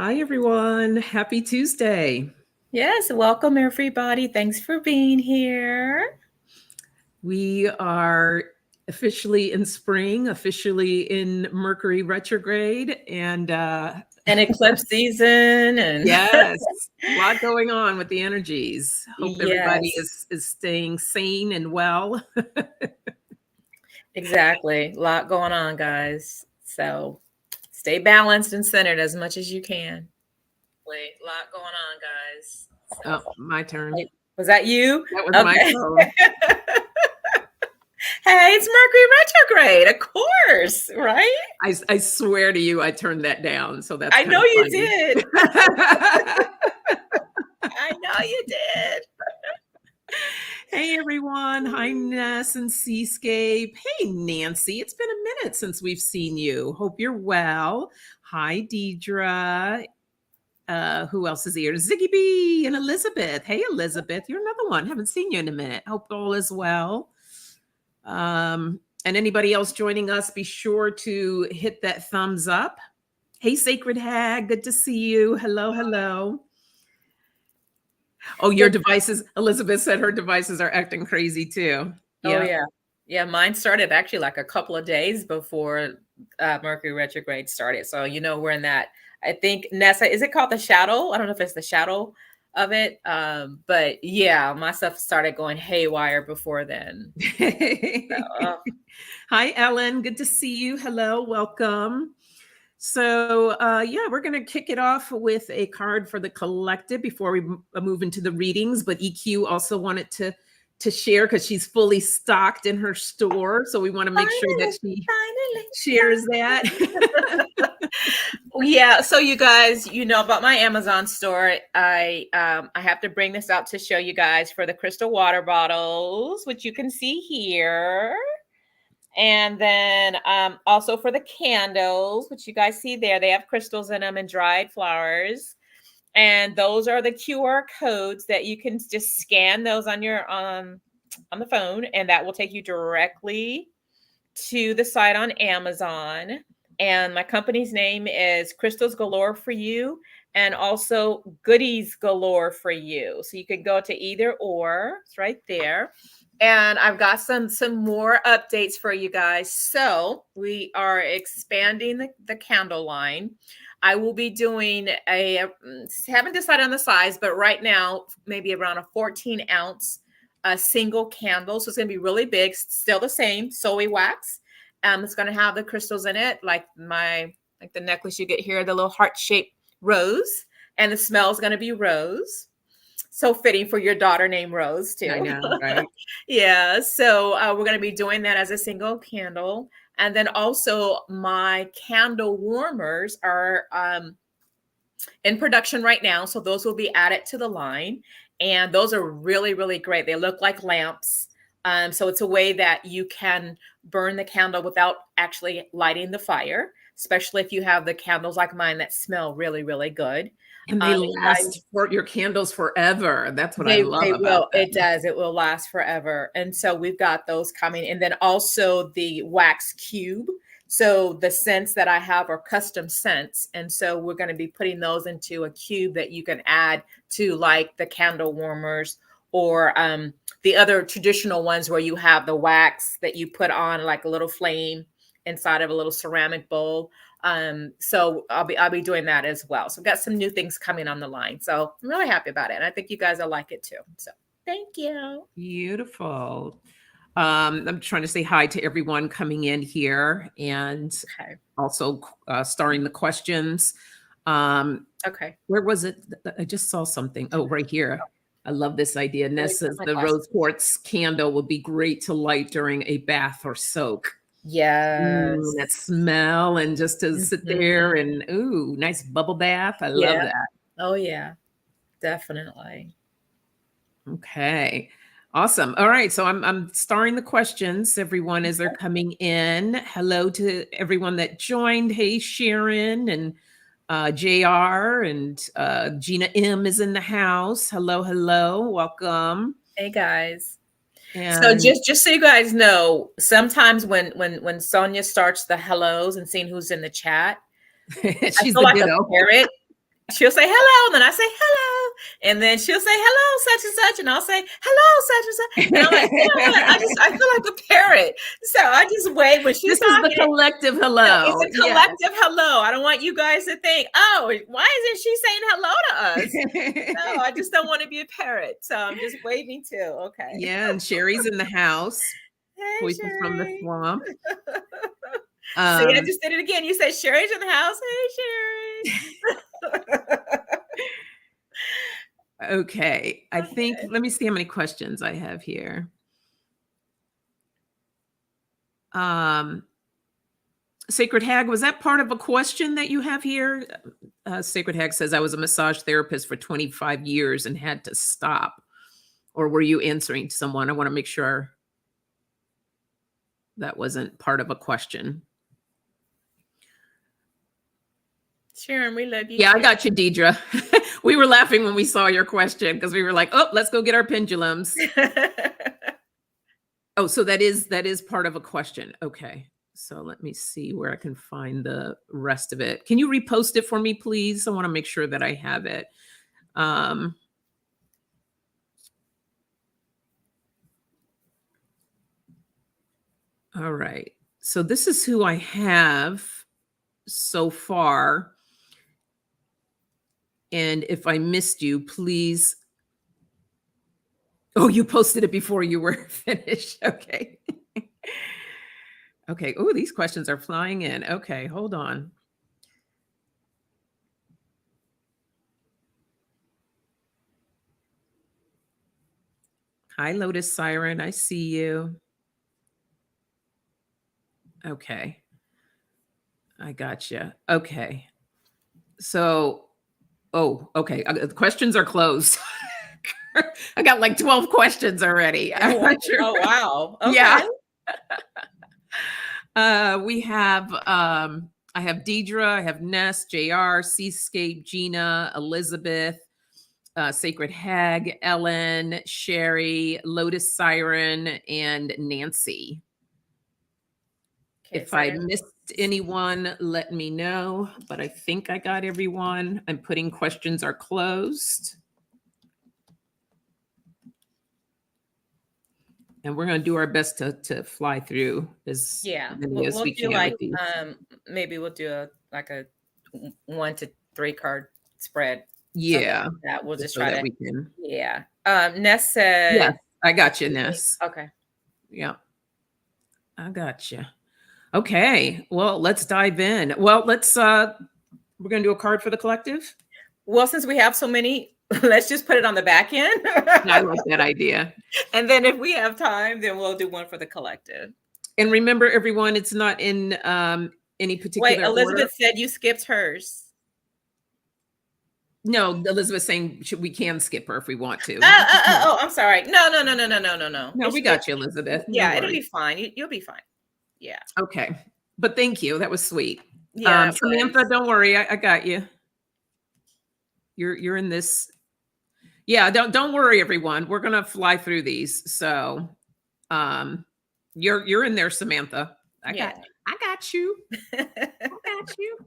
Hi, everyone. Happy Tuesday. Yes, welcome everybody. Thanks for being here. We are officially in spring, officially in Mercury retrograde, and And eclipse season and yes, a lot going on with the energies. Hope everybody yes, is staying sane and well. exactly. A lot going on, guys. So stay balanced and centered as much as you can. Wait, a lot going on, guys. Oh, So my turn. wait, was that you? That was my Okay. phone. Hey, it's Mercury retrograde, of course, right? I swear to you, I turned that down, so that's I kind know of you funny. did. I know you did. Hey everyone. Hi Ness and Seascape. Hey Nancy. It's been a minute since we've seen you. Hope you're well. Hi Deidre. Who else is here? Ziggy B and Elizabeth. Hey Elizabeth. You're another one. Haven't seen you in a minute. Hope all is well. And anybody else joining us, be sure to hit that thumbs up. Hey Sacred Hag. Good to see you. Hello, hello. Oh, your devices. Elizabeth said her devices are acting crazy too. Oh Yeah. yeah. Yeah, mine started actually like a couple of days before Mercury retrograde started. So we're in that. I think Nessa, is it called the shadow? I don't know if it's the shadow of it. But yeah, my stuff started going haywire before then. So, Hi, Ellen. Good to see you. Hello, welcome. So, yeah, we're going to kick it off with a card for the collective before we move into the readings. But EQ also wanted to share because she's fully stocked in her store, so we want to make sure that she shares that. yeah, so you guys, you know about my Amazon store. I have to bring this out to show you guys for the crystal water bottles, which you can see here. And then also for the candles, which you guys see there, they have crystals in them and dried flowers. And those are the QR codes that you can just scan those on your on the phone, and that will take you directly to the site on Amazon. And my company's name is Crystals Galore for You, and also Goodies Galore for You. So you could go to either or. It's right there. And I've got some more updates for you guys. So we are expanding the candle line. I will be doing haven't decided on the size, but right now maybe around a 14-ounce a single candle. So it's going to be really big, still the same soy wax. It's going to have the crystals in it, like the necklace you get here, the little heart-shaped rose, and the smell is going to be rose. So fitting for your daughter named Rose too. I know, right? Yeah. So we're going to be doing that as a single candle. And then also my candle warmers are in production right now. So those will be added to the line. And those are really, really great. They look like lamps. So it's a way that you can burn the candle without actually lighting the fire, especially if you have the candles like mine that smell really, really good. And they Guys, last for your candles forever. That's what I love they about will. It them. does. It will last forever. And so we've got those coming. And then also the wax cube. So the scents that I have are custom scents. And so we're going to be putting those into a cube that you can add to like the candle warmers or the other traditional ones where you have the wax that you put on like a little flame inside of a little ceramic bowl. So I'll be doing that as well. So I've got some new things coming on the line. So I'm really happy about it. And I think you guys will like it too. So thank you. Beautiful. I'm trying to say hi to everyone coming in here and Okay. also starring the questions. Okay. Where was it? I just saw something. Oh, right here. I love this idea. Let Ness me put says my the glasses. rose quartz candle would be great to light during a bath or soak. That Yes. smell and just to sit there Mhm. and ooh, nice bubble bath. I love Yeah. that. Oh yeah. Definitely. Okay. Awesome. All right. So I'm starring the questions, everyone, as they're coming in. Hello to everyone that joined. Hey, Sharon and JR and Gina M is in the house. Hello, hello. Welcome. Hey guys. So And just so you guys know, sometimes when Sonja starts the hellos and seeing who's in the chat, I she's feel the like a ditto. parrot. she'll say hello, and then I say hello, and then she'll say hello, such and such, and I'll say hello, such and such, and I'm like, yeah, I feel like a parrot, so I just wait when she's This is the talking. collective No, hello. it's a collective hello. I don't want you guys to think, oh, why isn't she saying hello to us? No, I just don't want to be a parrot, so I'm just waving too. Okay. Yeah, and Sherry's in the house. Hey, Voices from the Sherry. swamp. See, I just did it again. You said Sherry's in the house. Hey, Sherry. Okay. I think, let me see how many questions I have here. Sacred Hag, was that part of a question that you have here? Sacred Hag says, I was a massage therapist for 25 years and had to stop. Or were you answering someone? I want to make sure that wasn't part of a question. Sharon, we love you. Yeah, I got you, Deidre. We were laughing when we saw your question because we were like, oh, let's go get our pendulums. Oh, so that is part of a question. Okay. So let me see where I can find the rest of it. Can you repost it for me, please? I want to make sure that I have it. All right. So this is who I have so far. And if I missed you, please. Oh, you posted it before you were finished. Okay. Okay. Oh, these questions are flying in. Okay, hold on. Hi, Lotus Siren. I see you. Okay. I gotcha. Okay. So, oh, okay. The questions are closed. I got like 12 questions already. I'm not sure. Oh, wow. Okay. Yeah. We have, I have Deidre, I have Ness, JR, Seascape, Gina, Elizabeth, Sacred Hag, Ellen, Sherry, Lotus Siren, and Nancy. Okay, if I missed anyone, let me know, but I think I got everyone. I'm putting questions are closed. And we're going to do our best to fly through as many as we can. Like, maybe we'll do a 1 to 3 card spread. Yeah. Like that. We'll just so try that to. We can. Yeah. Ness said. Yes, I got you, Ness. Okay. Yeah. I got you. Okay. Well, let's dive in. Well, let's, we're going to do a card for the collective. Well, since we have so many, let's just put it on the back end. I like that idea. And then if we have time, then we'll do one for the collective. And remember, everyone, it's not in any particular Wait, Elizabeth order. said you skipped hers. No, Elizabeth's saying we can skip her if we want to. Oh, I'm sorry. No. No, we got you, Elizabeth. Yeah, it'll be fine. You'll be fine. Yeah. Okay. But thank you. That was sweet. Yeah. Samantha, don't worry. I got you. You're in this. Yeah, don't worry, everyone. We're gonna fly through these. So you're in there, Samantha. I got you. I got you.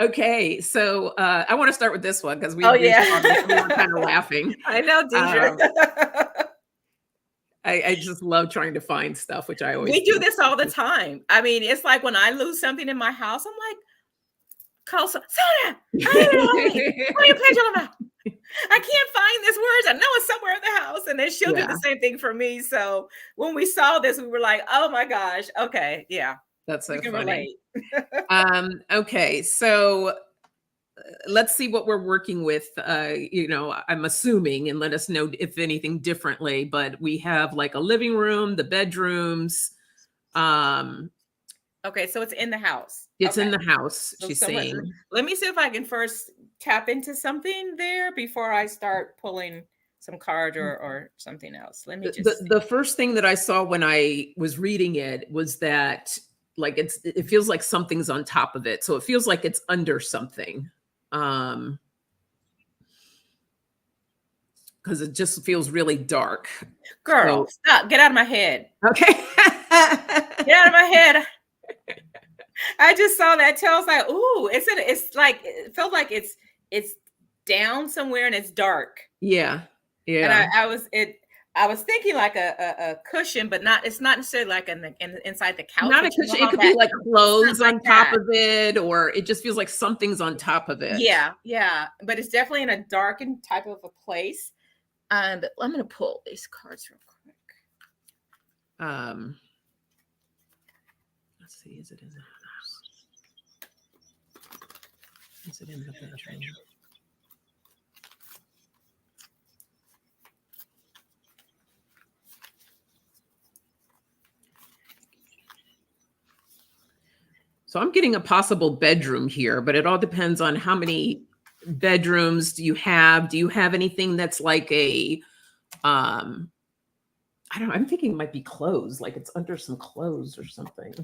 Okay, so I want to start with this one because we were kind of laughing. I know, Deidre. I just love trying to find stuff, which I always do this all the time. I mean, it's like when I lose something in my house, I'm like, call Sonja, pull your pendulum out. I can't find this words. I know it's somewhere in the house. And then she'll do the same thing for me. So when we saw this, we were like, oh my gosh. Okay. Yeah. That's so funny. Okay. So let's see what we're working with. I'm assuming, and let us know if anything differently, but we have like a living room, the bedrooms. Okay. So it's in the house. It's in the house. She's saying. Let me see if I can first tap into something there before I start pulling some card or something else. Let me just. The first thing that I saw when I was reading it was that like it feels like something's on top of it. So it feels like it's under something. Because it just feels really dark. Girl, stop. Get out of my head. Okay. Get out of my head. I just saw that too. I was like, ooh, it felt like it's it's down somewhere and it's dark. Yeah. And Yeah. I was thinking like a cushion, but not. It's not necessarily like inside the couch. Not a But you know cushion. It how could be that like it's not clothes like on top that. of it, or it just feels like something's on top of it. Yeah, yeah. But it's definitely in a darkened type of a place. But I'm gonna pull these cards real quick. Let's see. Is it in the house? Is it in the bedroom? So I'm getting a possible bedroom here, but it all depends on how many bedrooms do you have? Do you have anything that's like a I don't know, I'm thinking it might be clothes, like it's under some clothes or something.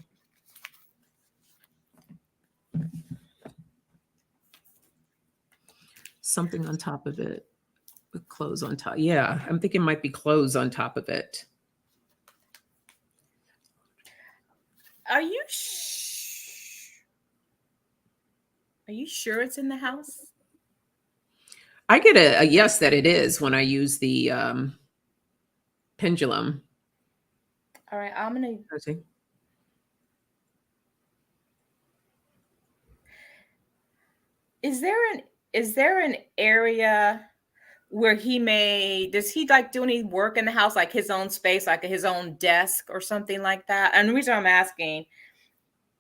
Something on top of it. With clothes on top. Yeah, I'm thinking it might be clothes on top of it. Are you sure it's in the house? I get a yes that it is when I use the pendulum. All right, I'm gonna. Is there an area where does he like do any work in the house, like his own space, like his own desk or something like that? And the reason I'm asking,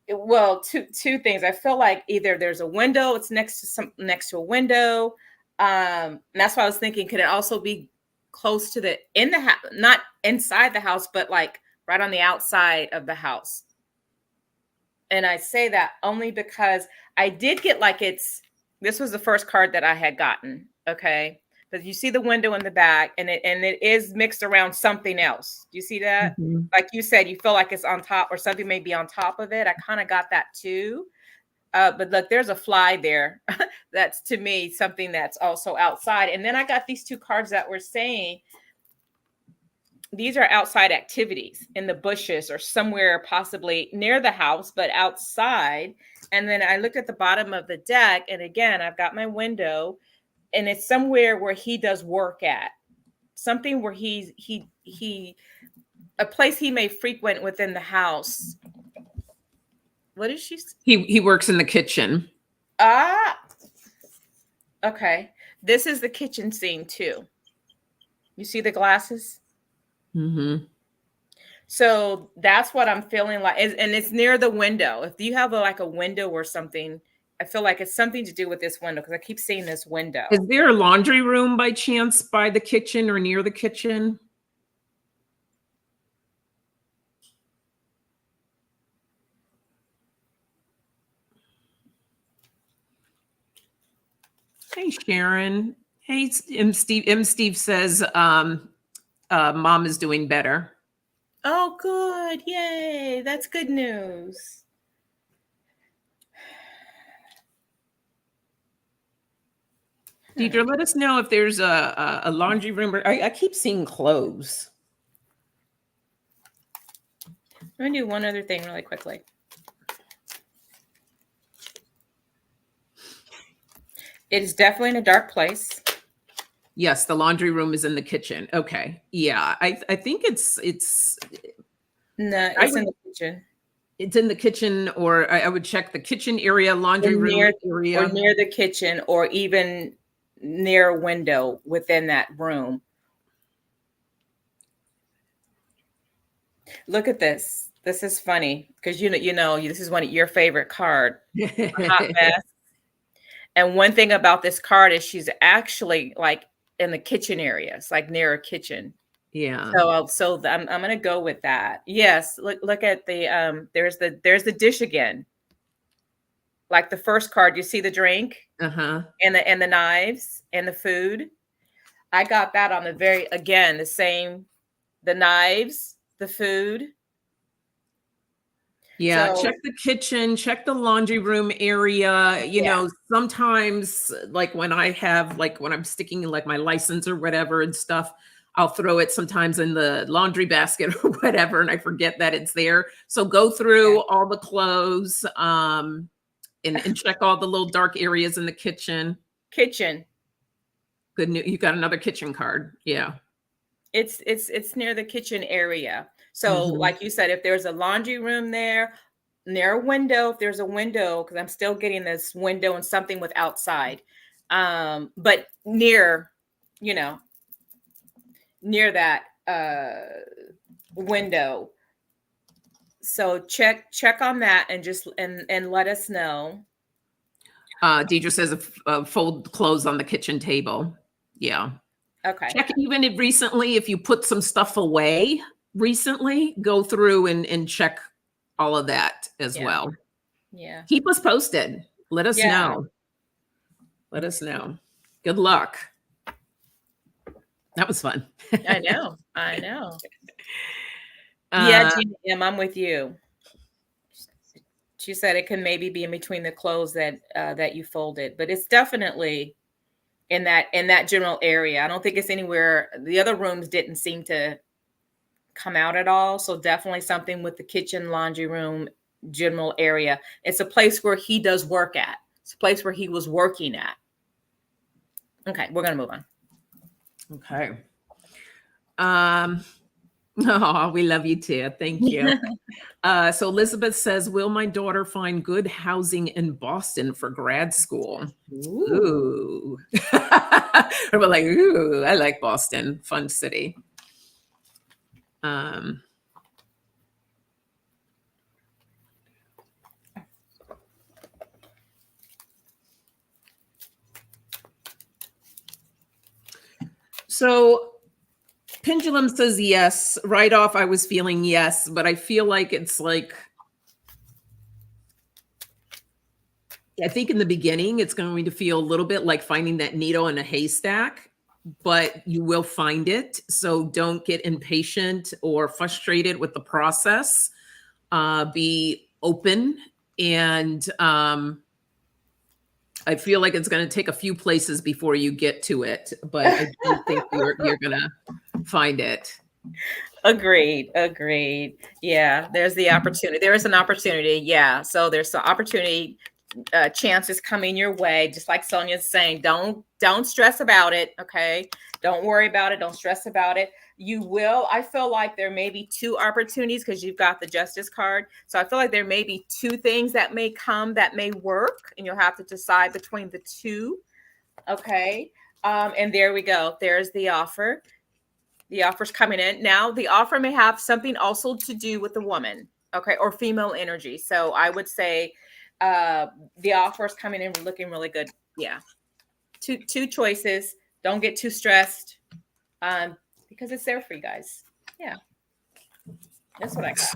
well, two things. I feel like either there's a window, it's next to a window. And that's why I was thinking, could it also be close to in the house, not inside the house, but like right on the outside of the house? And I say that only because I did get this was the first card that I had gotten. Okay. But you see the window in the back and it is mixed around something else. Do you see that? Mm-hmm. Like you said, you feel like it's on top or something may be on top of it. I kind of got that too. But look, there's a fly there. That's to me something that's also outside. And then I got these two cards that were saying these are outside activities in the bushes or somewhere possibly near the house, but outside. And then I looked at the bottom of the deck, and again, I've got my window, and it's somewhere where he does work at, something where a place he may frequent within the house. What is she? He works in the kitchen. Okay. This is the kitchen scene too. You see the glasses? Mm-hmm. So that's what I'm feeling like. And it's near the window. If you have like a window or something, I feel like it's something to do with this window because I keep seeing this window. Is there a laundry room by chance by the kitchen or near the kitchen? Hey, Sharon. Hey, M. Steve says mom is doing better. Oh, good. Yay. That's good news. Deidre, let us know if there's a laundry room. I keep seeing clothes. I'm going to do one other thing really quickly. It is definitely in a dark place. Yes, the laundry room is in the kitchen. Okay. Yeah, I think it's No, it's in the kitchen. It's in the kitchen, or I would check the kitchen area, laundry room area. Or near the kitchen, or even near a window within that room. Look at this. This is funny because you know this is one of your favorite card, Hot Mess. And one thing about this card is she's actually like in the kitchen area. It's like near a kitchen. Yeah. So I'm gonna go with that. Yes. Look at the there's the dish again. Like the first card, you see the drink and the knives and the food. I got that on the same, the knives, the food. Yeah, check the kitchen, check the laundry room area. You know, sometimes like when I'm sticking like my license or whatever and stuff, I'll throw it sometimes in the laundry basket or whatever, and I forget that it's there. So go through all the clothes and check all the little dark areas in the kitchen. Kitchen. Good news. You got another kitchen card. Yeah. It's near the kitchen area. So Mhm. like you said, if there's a laundry room there, near a window, if there's a window, because I'm still getting this window and something with outside. But near, you know, near that window. So check on that and just and let us know. Deidre says fold clothes on the kitchen table. Yeah. Okay. Check even if recently, if you put some stuff away recently, go through and check all of that as Yeah. well. Yeah. Keep us posted. Let us Yeah. know. Let us know. Good luck. That was fun. I know. I know. Yeah, Uh, Gina M, I'm with you. She said it can maybe be in between the clothes that you folded, but it's definitely in that general area. I don't think it's anywhere. The other rooms didn't seem to come out at all. So definitely something with the kitchen, laundry room, general area. It's a place where he does work at. It's a place where he was working at. Okay, we're gonna move on. okay. Oh, we love you too. Thank you. So Elizabeth says, will my daughter find good housing in Boston for grad school? Ooh. We're like, ooh, I like Boston. Fun city. So Pendulum says yes. Right off, I was feeling yes, but I feel like it's like, I think in the beginning, it's going to feel a little bit like finding that needle in a haystack, but you will find it. So don't get impatient or frustrated with the process. Be open. And I feel like it's going to take a few places before you get to it, but I do think you're going to find it. Agreed. Yeah, there's the opportunity. There is an opportunity. Yeah. So there's some opportunity, chances coming your way. Just like Sonja's saying, don't stress about it. Okay. Don't worry about it. Don't stress about it. You will. I feel like there may be two opportunities because you've got the justice card. So I feel like there may be two things that may come that may work, and you'll have to decide between the two. Okay. And there we go. There's the offer. The offer's coming in. Now, the offer may have something also to do with the woman, okay, or female energy. So I would say the offer is coming in looking really good. Yeah. Two choices. Don't get too stressed because it's there for you guys. Yeah. That's what I got.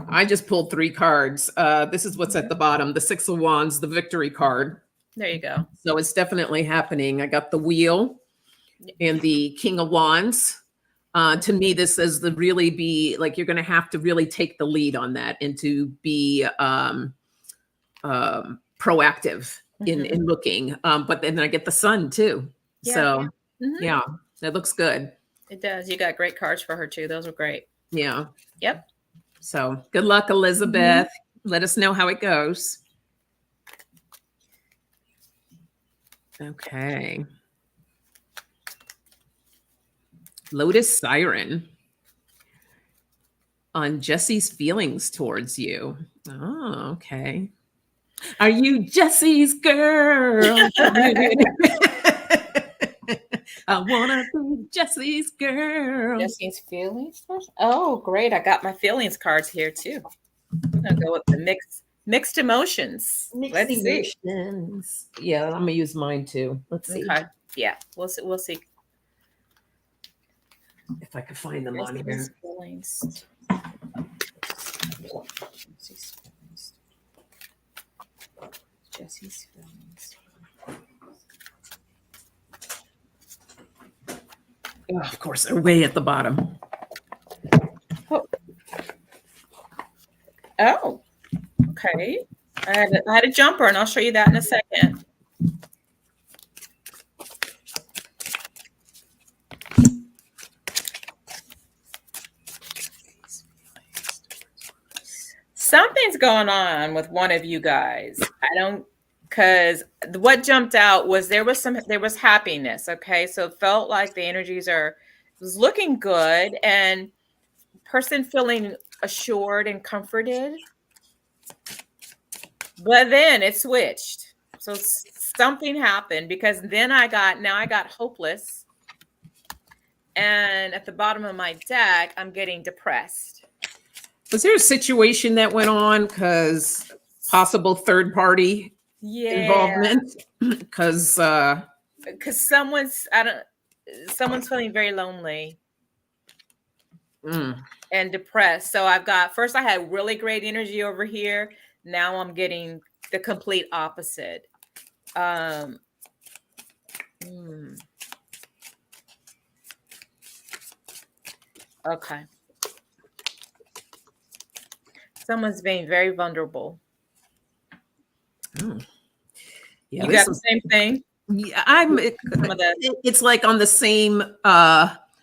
I just pulled 3 cards. This is what's at the bottom, the 6 of Wands, the victory card. There you go. So it's definitely happening. I got the wheel and the King of Wands. To me, this is the really be like, you're going to have to really take the lead on that and to be proactive in looking. But then I get the sun too. Yeah. So yeah, that looks good. It does. You got great cards for her too. Those are great. Yeah. Yep. So good luck, Elizabeth. Let us know how it goes. Okay. Lotus Siren on Jesse's feelings towards you. Oh, okay. Are you Jesse's girl? I want to be Jesse's girl. Jesse's feelings. Oh, great. I got my feelings cards here too. I'm going to go with the mixed emotions. Let's see. Yeah, I'm going to use mine too. Let's see. Okay. Yeah, we'll see. If I could find them on here. Feelings. Jesse's feelings. Oh, of course, they're way at the bottom. Oh, okay. I had a jumper, and I'll show you that in a second. Something's going on with one of you guys. I don't because what jumped out was there was happiness. Okay, so it felt like the energies was looking good, and person feeling assured and comforted. But then it switched. So something happened, because then I got hopeless. And at the bottom of my deck, I'm getting depressed. Was there a situation that went on because possible third party involvement? Because someone's feeling very lonely and depressed. So first I had really great energy over here. Now I'm getting the complete opposite. Okay. Someone's being very vulnerable. Yeah, you got the same thing? Yeah, it's like on the same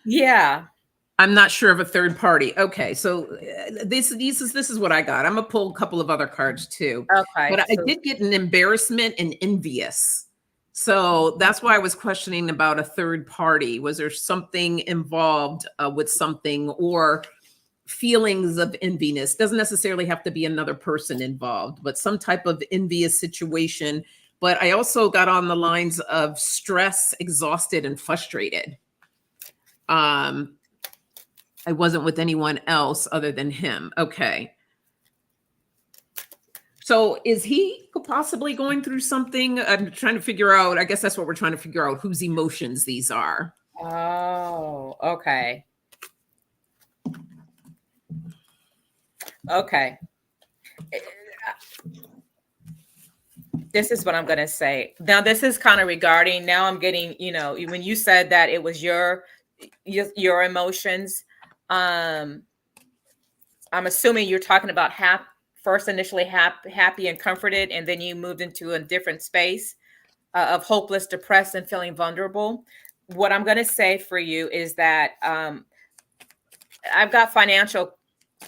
yeah. I'm not sure of a third party. Okay, so this is what I got. I'm gonna pull a couple of other cards too. Okay. But I did get an embarrassment and envious. So that's why I was questioning about a third party. Was there something involved with something, or feelings of enviness? Doesn't necessarily have to be another person involved, but some type of envious situation. But I also got on the lines of stress, exhausted, and frustrated. I wasn't with anyone else other than him. Okay. So is he possibly going through something? I'm trying to figure out, I guess that's what we're trying to figure out, whose emotions these are. Oh, okay. Okay. This is what I'm going to say. Now, this is kind of regarding, now I'm getting, when you said that it was your emotions, I'm assuming you're talking about first initially happy and comforted, and then you moved into a different space of hopeless, depressed, and feeling vulnerable. What I'm going to say for you is that I've got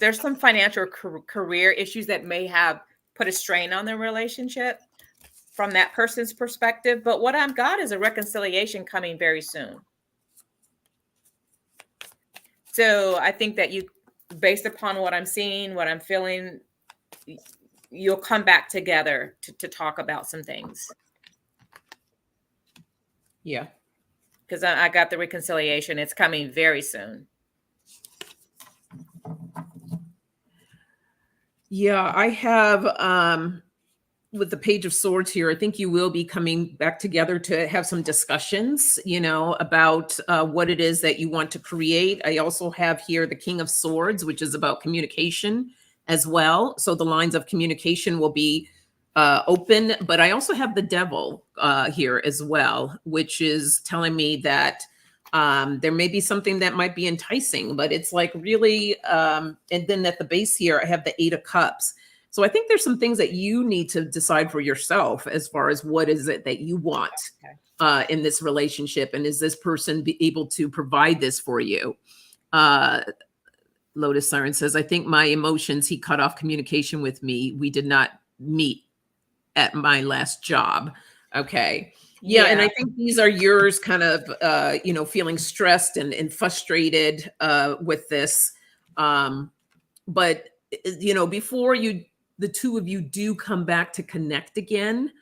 there's some financial career issues that may have put a strain on the relationship from that person's perspective. But what I've got is a reconciliation coming very soon. So I think that based upon what I'm seeing, what I'm feeling, you'll come back together to talk about some things. Yeah. Because I got the reconciliation. It's coming very soon. Yeah, I have with the Page of Swords here, I think you will be coming back together to have some discussions, about what it is that you want to create. I also have here the King of Swords, which is about communication as well. So the lines of communication will be open, but I also have the Devil here as well, which is telling me that there may be something that might be enticing, but it's like really, and then at the base here, I have the Eight of Cups. So I think there's some things that you need to decide for yourself as far as what is it that you want in this relationship. And is this person be able to provide this for you? Lotus Siren says, I think my emotions, he cut off communication with me. We did not meet at my last job. Okay. Yeah. And I think these are yours kind of, feeling stressed and frustrated with this. But, before the two of you do come back to connect again,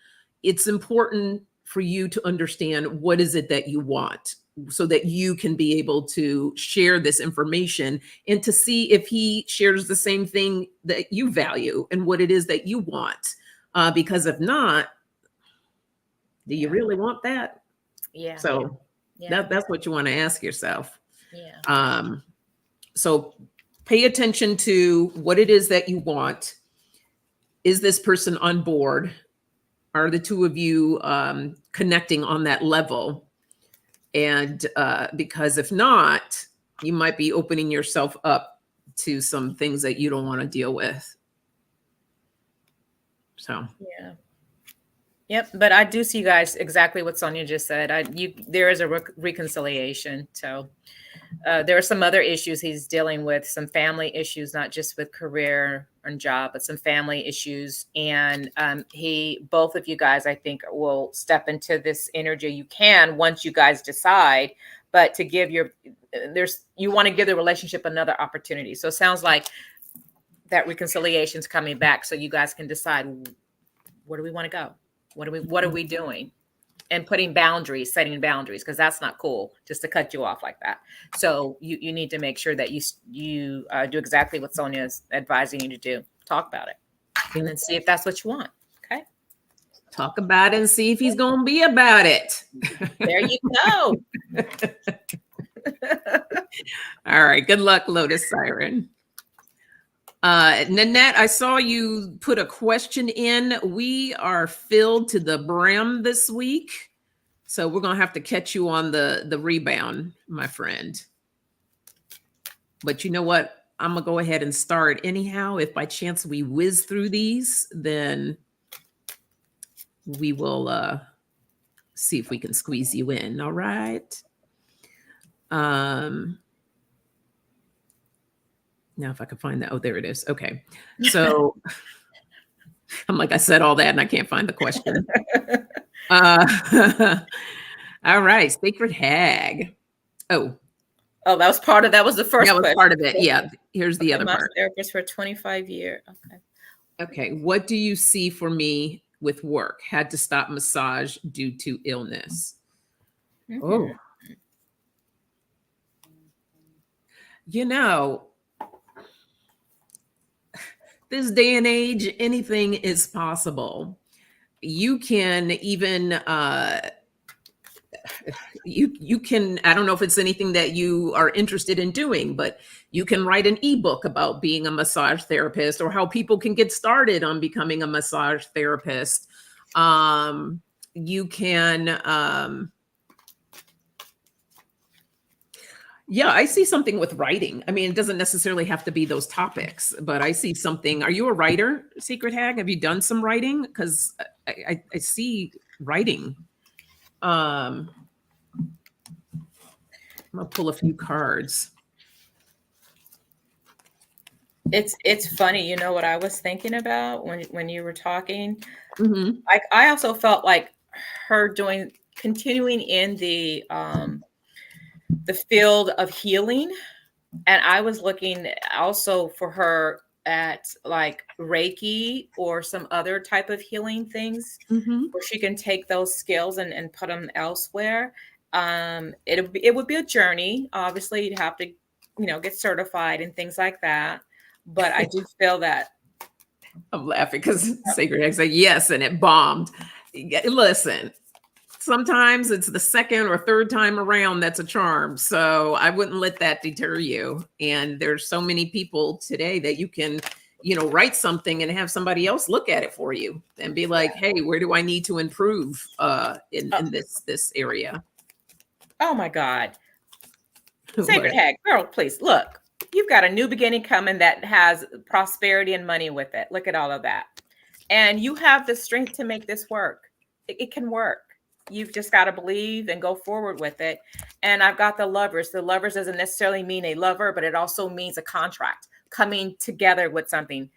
it's important for you to understand what is it that you want, so that you can be able to share this information and to see if he shares the same thing that you value and what it is that you want. Because if not, do you really want that? Yeah. So that's what you want to ask yourself. Yeah. So pay attention to what it is that you want. Is this person on board? Are the two of you connecting on that level? And because if not, you might be opening yourself up to some things that you don't want to deal with. So yeah. Yep. But I do see, guys, exactly what Sonja just said. There is a reconciliation. So there are some other issues he's dealing with, some family issues, not just with career and job, but some family issues. And both of you guys, I think, will step into this energy. You can once you guys decide, but to give you want to give the relationship another opportunity. So it sounds like that reconciliation is coming back, so you guys can decide, where do we want to go? What are we doing? And setting boundaries, because that's not cool just to cut you off like that. So you need to make sure that you do exactly what Sonja is advising you to do. Talk about it, and then see if that's what you want. Okay. Talk about it and see if he's going to be about it. There you go. All right. Good luck, Lotus Siren. Nanette, I saw you put a question in. We are filled to the brim this week, so we're going to have to catch you on the rebound, my friend. But you know what? I'm going to go ahead and start anyhow. If by chance we whiz through these, then we will see if we can squeeze you in. All right. Now, if I can find that. Oh, there it is. Okay. So I'm like, I said all that and I can't find the question. All right. Sacred Hag. Oh, that was part of that. Was the first that was question. part of it. Yeah. Here's the other part. Therapist for 25 years. Okay. Okay. What do you see for me with work? Had to stop massage due to illness. Mm-hmm. Oh. You know, this day and age, anything is possible. You can even you can, I don't know if it's anything that you are interested in doing, but you can write an ebook about being a massage therapist, or how people can get started on becoming a massage therapist. You can yeah, I see something with writing. I mean, it doesn't necessarily have to be those topics, but I see something. Are you a writer, Secret Hag? Have you done some writing? Because I see writing. I'm gonna pull a few cards. It's funny, you know what I was thinking about when you were talking. Mm-hmm. I also felt like her continuing in the field of healing, and I was looking also for her at like Reiki or some other type of healing things, Mm-hmm. where she can take those skills and put them elsewhere. It would be a journey. Obviously, you'd have to, get certified and things like that. But I do feel that. I'm laughing because Sacred Hag said yes, and it bombed. Listen, sometimes it's the second or third time around that's a charm. So I wouldn't let that deter you. And there's so many people today that you can, write something and have somebody else look at it for you and be like, hey, where do I need to improve in this area? Oh my God. Sacred Hag, girl, please look. You've got a new beginning coming that has prosperity and money with it. Look at all of that. And you have the strength to make this work. It can work. You've just got to believe and go forward with it. And I've got the Lovers. The Lovers doesn't necessarily mean a lover, but it also means a contract, coming together with something,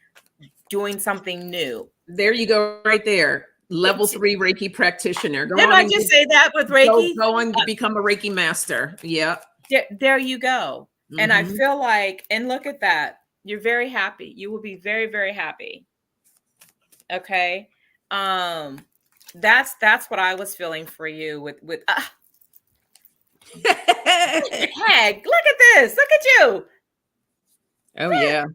doing something new. There you go, right there. Level 3 Reiki practitioner. Didn't I just say that with Reiki? Go and become a Reiki master. Yeah. There you go. Mm-hmm. And I feel like, and look at that. You're very happy. You will be very, very happy. Okay. That's what I was feeling for you with Hag, look at this. Look at you. Oh yeah.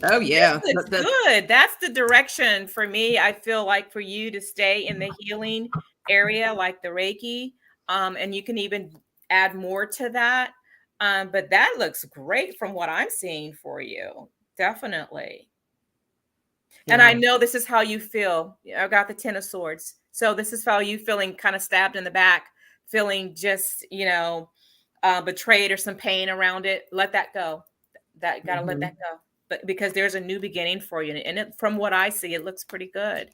Oh yeah. That's good. That's the direction for me. I feel like for you to stay in the healing area, like the Reiki, and you can even add more to that. But that looks great from what I'm seeing for you. Definitely. Yeah. And I know this is how you feel. I got the 10 of Swords. So this is how you feeling, kind of stabbed in the back, feeling just, betrayed or some pain around it. Let that go. That got to let that go. But because there's a new beginning for you. And from what I see, it looks pretty good.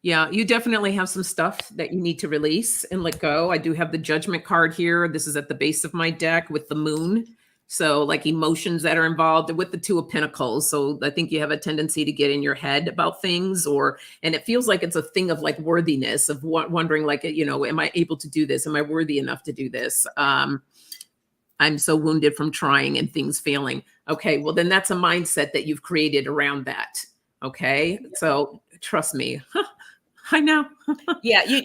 Yeah, you definitely have some stuff that you need to release and let go. I do have the judgment card here. This is at the base of my deck with the moon. So, like emotions that are involved with the two of pentacles. So, I think you have a tendency to get in your head about things, and it feels like it's a thing of like worthiness, of wondering, like, am I able to do this? Am I worthy enough to do this? I'm so wounded from trying and things failing. Okay, well, then that's a mindset that you've created around that. Okay, so trust me. I know. Yeah, you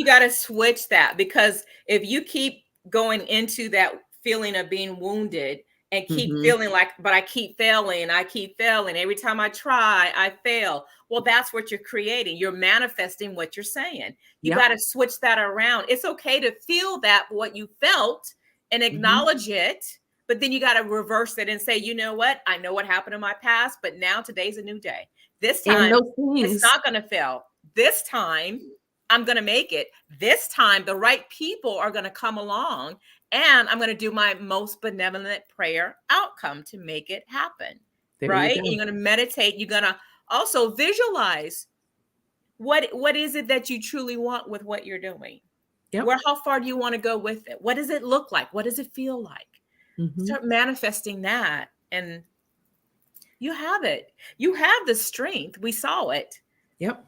gotta switch that, because if you keep going into that feeling of being wounded and keep Mhm. feeling like, but I keep failing. Every time I try, I fail. Well, that's what you're creating. You're manifesting what you're saying. You got Yep. to switch that around. It's okay to feel that what you felt and Mhm. acknowledge it, but then you got to reverse it and say, you know what? I know what happened in my past, but now today's a new day. This And time those it's things. not going to fail. This time I'm going to make it. This time the right people are going to come along, and I'm going to do my most benevolent prayer outcome to make it happen. There you Right? And go. you're going to meditate. You're going to also visualize what is it that you truly want with what you're doing. Yep. How far do you want to go with it? What does it look like? What does it feel like? Mhm. Start manifesting that, and you have it. You have the strength. We saw it. Yep.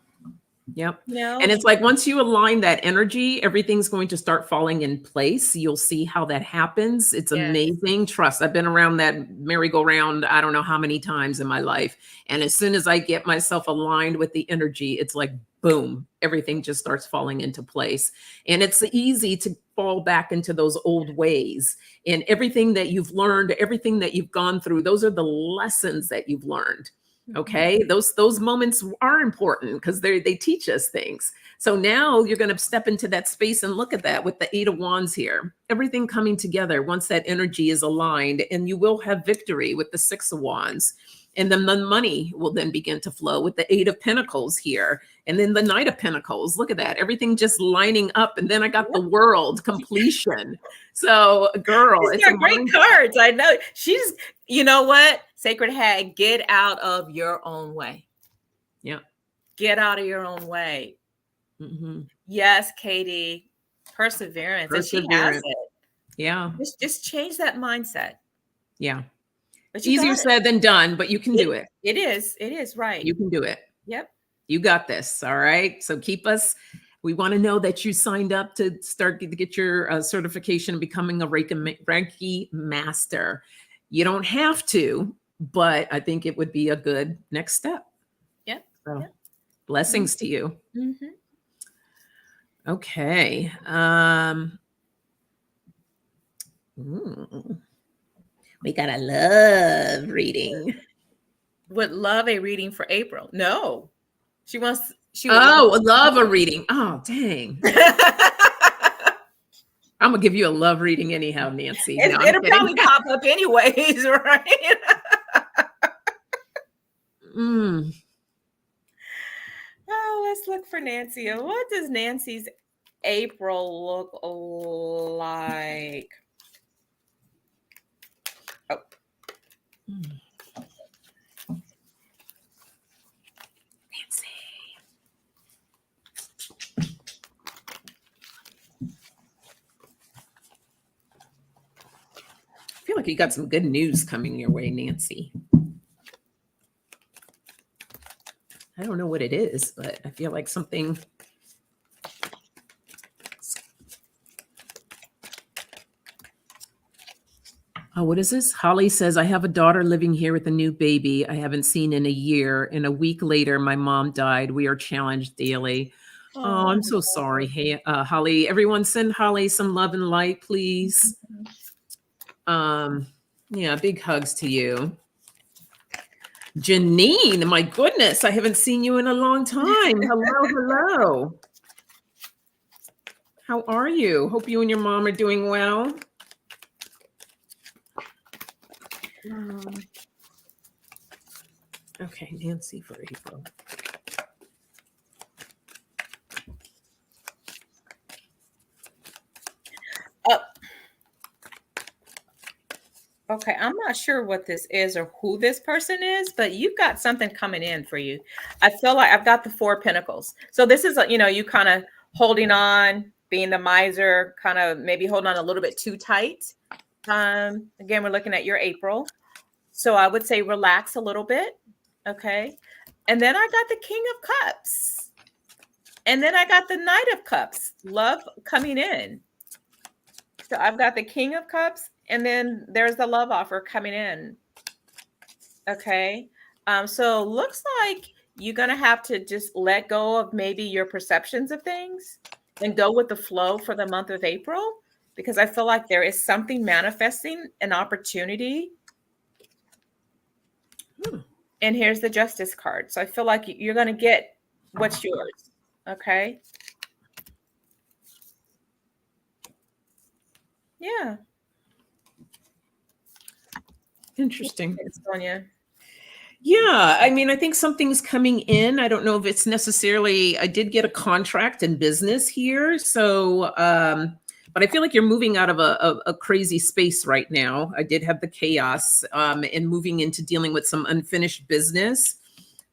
Yep. You know, And it's like once you align that energy, everything's going to start falling in place. You'll see how that happens. It's yes. amazing. Trust. I've been around that merry-go-round I don't know how many times in my life. And as soon as I get myself aligned with the energy, it's like boom, everything just starts falling into place. And it's easy to fall back into those old ways. And everything that you've learned, everything that you've gone through, those are the lessons that you've learned. Mhm. Okay, those moments are important because they teach us things. So now you're going to step into that space and look at that with the 8 of Wands here, everything coming together once that energy is aligned, and you will have victory with the 6 of Wands. And then the money will then begin to flow with the 8 of Pentacles here, and then the Knight of Pentacles. Look at that, everything just lining up. And then I got the World completion. So girl, She's it's a got great mindset. cards. I know. You know what? Sacred Hag, get out of your own way. Yeah. Get out of your own way. Hmm. Yes, Katie, perseverance. And she has Perseverance. it. Yeah. Just change that mindset. Yeah. But you Easier got it. said than done, but you can do it. It is. It is right. You can do it. Yep. You got this. All right. So keep us. We want to know that you signed up to start to get your certification and becoming a Reiki master. You don't have to, but I think it would be a good next step. Yep. So Yep. blessings to you. Mm-hmm. Okay. We got a love reading. Would love a reading for April. No. She would Oh, love a reading. Oh, dang. love I'm gonna give you a love reading anyhow, Nancy. No, I'm it'll kidding. probably pop up anyways, right? Mm. Oh, let's look for Nancy. What does Nancy's April look like? Oh, Nancy. I feel like you got some good news coming your way, Nancy. I don't know what it is, but I feel like something. Oh, what is this? Holly says, I have a daughter living here with a new baby I haven't seen in a year. And a week later, my mom died. We are challenged daily. Oh, I'm so sorry. Hey, Holly, everyone send Holly some love and light, please. Yeah, big hugs to you. Janine, my goodness, I haven't seen you in a long time. Hello, hello. How are you? Hope you and your mom are doing well. Okay, Nancy for April. okay. I'm not sure what this is or who this person is, but you've got something coming in for you. I feel like I've got the 4 of Pentacles. So this is, you kind of holding on, being the miser, kind of maybe holding on a little bit too tight. Again, we're looking at your April. So I would say relax a little bit. Okay. And then I got the King of Cups. And then I got the Knight of Cups, love coming in. So I've got the King of Cups, and then there's the love offer coming in. Okay. So looks like you're going to have to just let go of maybe your perceptions of things and go with the flow for the month of April, because I feel like there is something manifesting, an opportunity. And here's the Justice card. So I feel like you're going to get what's yours. Okay. Yeah. Interesting. Sonja. Yeah, I mean, I think something's coming in. I don't know if it's necessarily, I did get a contract in business here. So, but I feel like you're moving out of a crazy space right now. I did have the chaos and moving into dealing with some unfinished business.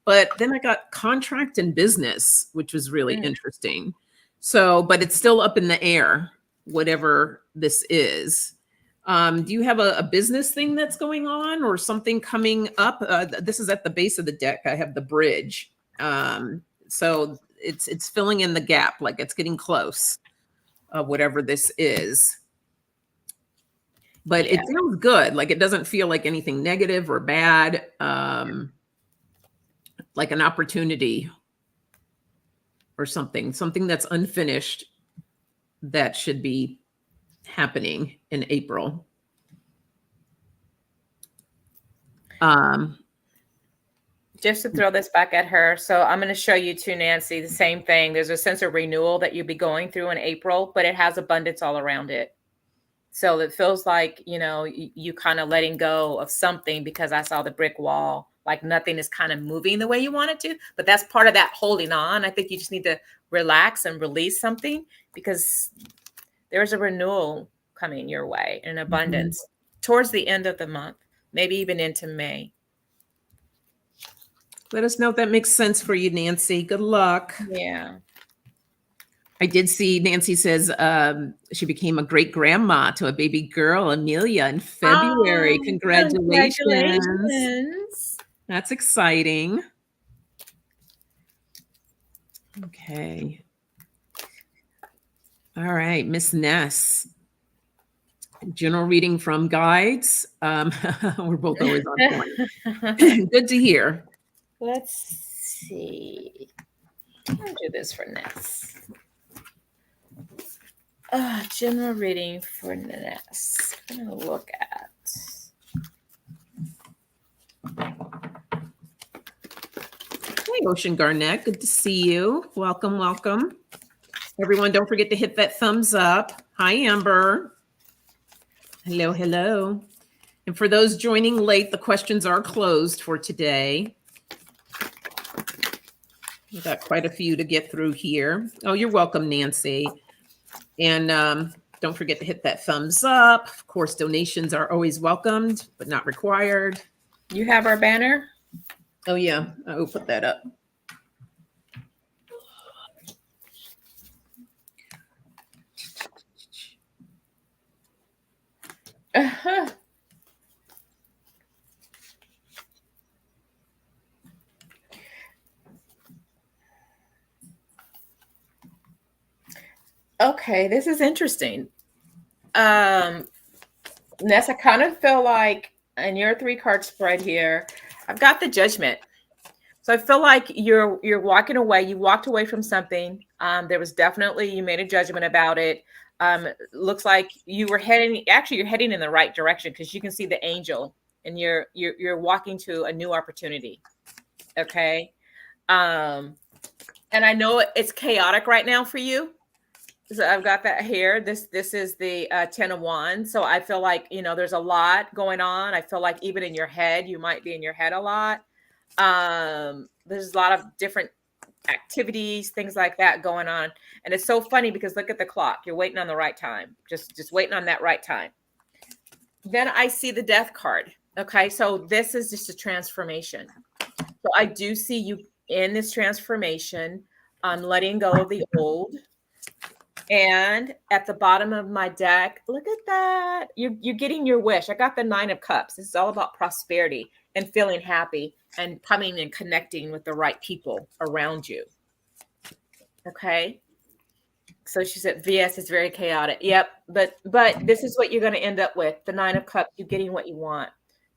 But then I got contract and business, which was really interesting. So, but it's still up in the air, whatever this is. Do you have a business thing that's going on or something coming up? This is at the base of the deck. I have the bridge. So it's filling in the gap, like it's getting close, whatever this is. But it feels good. Like it doesn't feel like anything negative or bad. Like an opportunity or something that's unfinished that should be happening in April. Just to throw this back at her. So I'm going to show you too, Nancy, the same thing. There's a sense of renewal that you'll be going through in April, but it has abundance all around it. So it feels like, you kind of letting go of something, because I saw the brick wall, like nothing is kind of moving the way you want it to, but that's part of that holding on. I think you just need to relax and release something, because there's a renewal coming your way in abundance towards the end of the month, maybe even into May. Let us know if that makes sense for you, Nancy. Good luck. Yeah. I did see Nancy says she became a great grandma to a baby girl, Amelia, in February. Congratulations. That's exciting. Okay. All right, Miss Ness. General reading from guides. We're both always on point. Good to hear. Let's see. I'll do this for Ness. General reading for Ness. I'm going to look at. Hey, Ocean Garnett. Good to see you. Welcome, welcome. Everyone, don't forget to hit that thumbs up. Hi, Amber. Hello, hello. And for those joining late, the questions are closed for today. We've got quite a few to get through here. Oh, you're welcome, Nancy. And don't forget to hit that thumbs up. Of course, donations are always welcomed, but not required. You have our banner? Oh, yeah. I will put that up. Okay, this is interesting. Ness, I kind of feel like in your 3-card spread here, I've got the Judgment. So I feel like you're walking away. You walked away from something. There was definitely, you made a judgment about it. Looks like you were heading, actually you're heading in the right direction, because you can see the angel and you're walking to a new opportunity. Okay. And I know it's chaotic right now for you. So I've got that here. This is the 10 of Wands. So I feel like, there's a lot going on. I feel like even in your head, you might be in your head a lot. There's a lot of different activities, things like that going on. And it's so funny because look at the clock. You're waiting on the right time. Just waiting on that right time. Then I see the Death card. Okay. So this is just a transformation. So I do see you in this transformation. I'm letting go of the old. And at the bottom of my deck, look at that. You're getting your wish. I got the 9 of Cups. This is all about prosperity and feeling happy and coming and connecting with the right people around you. Okay. So she said, VS is very chaotic. Yep. But this is what you're going to end up with. The 9 of Cups, you getting what you want.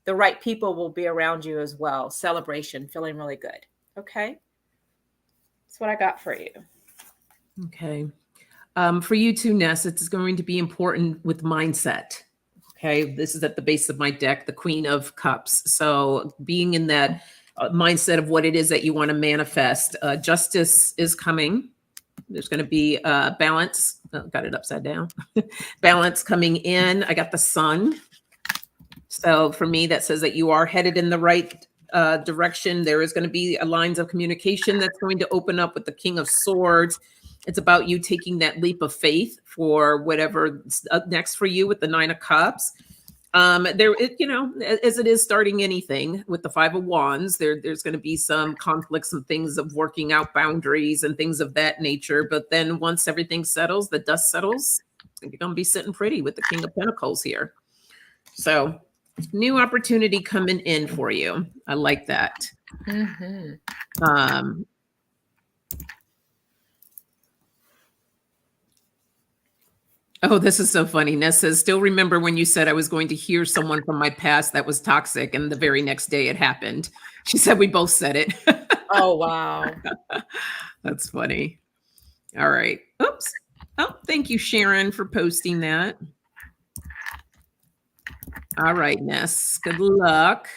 The right people will be around you as well. Celebration, feeling really good. Okay. That's what I got for you. Okay. For you too, Ness, it's going to be important with mindset. Okay. This is at the base of my deck, the Queen of Cups. So being in that mindset of what it is that you want to manifest, justice is coming. There's going to be balance. Oh, got it upside down. Balance coming in. I got the sun. So for me, that says that you are headed in the right direction. There is going to be lines of communication that's going to open up with the King of Swords. It's about you taking that leap of faith for whatever's up next for you with the 9 of Cups. There, as it is starting anything with the 5 of Wands, there's going to be some conflicts, some things of working out boundaries and things of that nature. But then once everything settles, the dust settles, you're going to be sitting pretty with the King of Pentacles here. So new opportunity coming in for you. I like that. Mm-hmm. Oh, this is so funny. Ness says, still remember when you said I was going to hear someone from my past that was toxic, and the very next day it happened. She said we both said it. Oh, wow. That's funny. All right. Oops. Oh, thank you, Sharon, for posting that. All right, Ness. Good luck.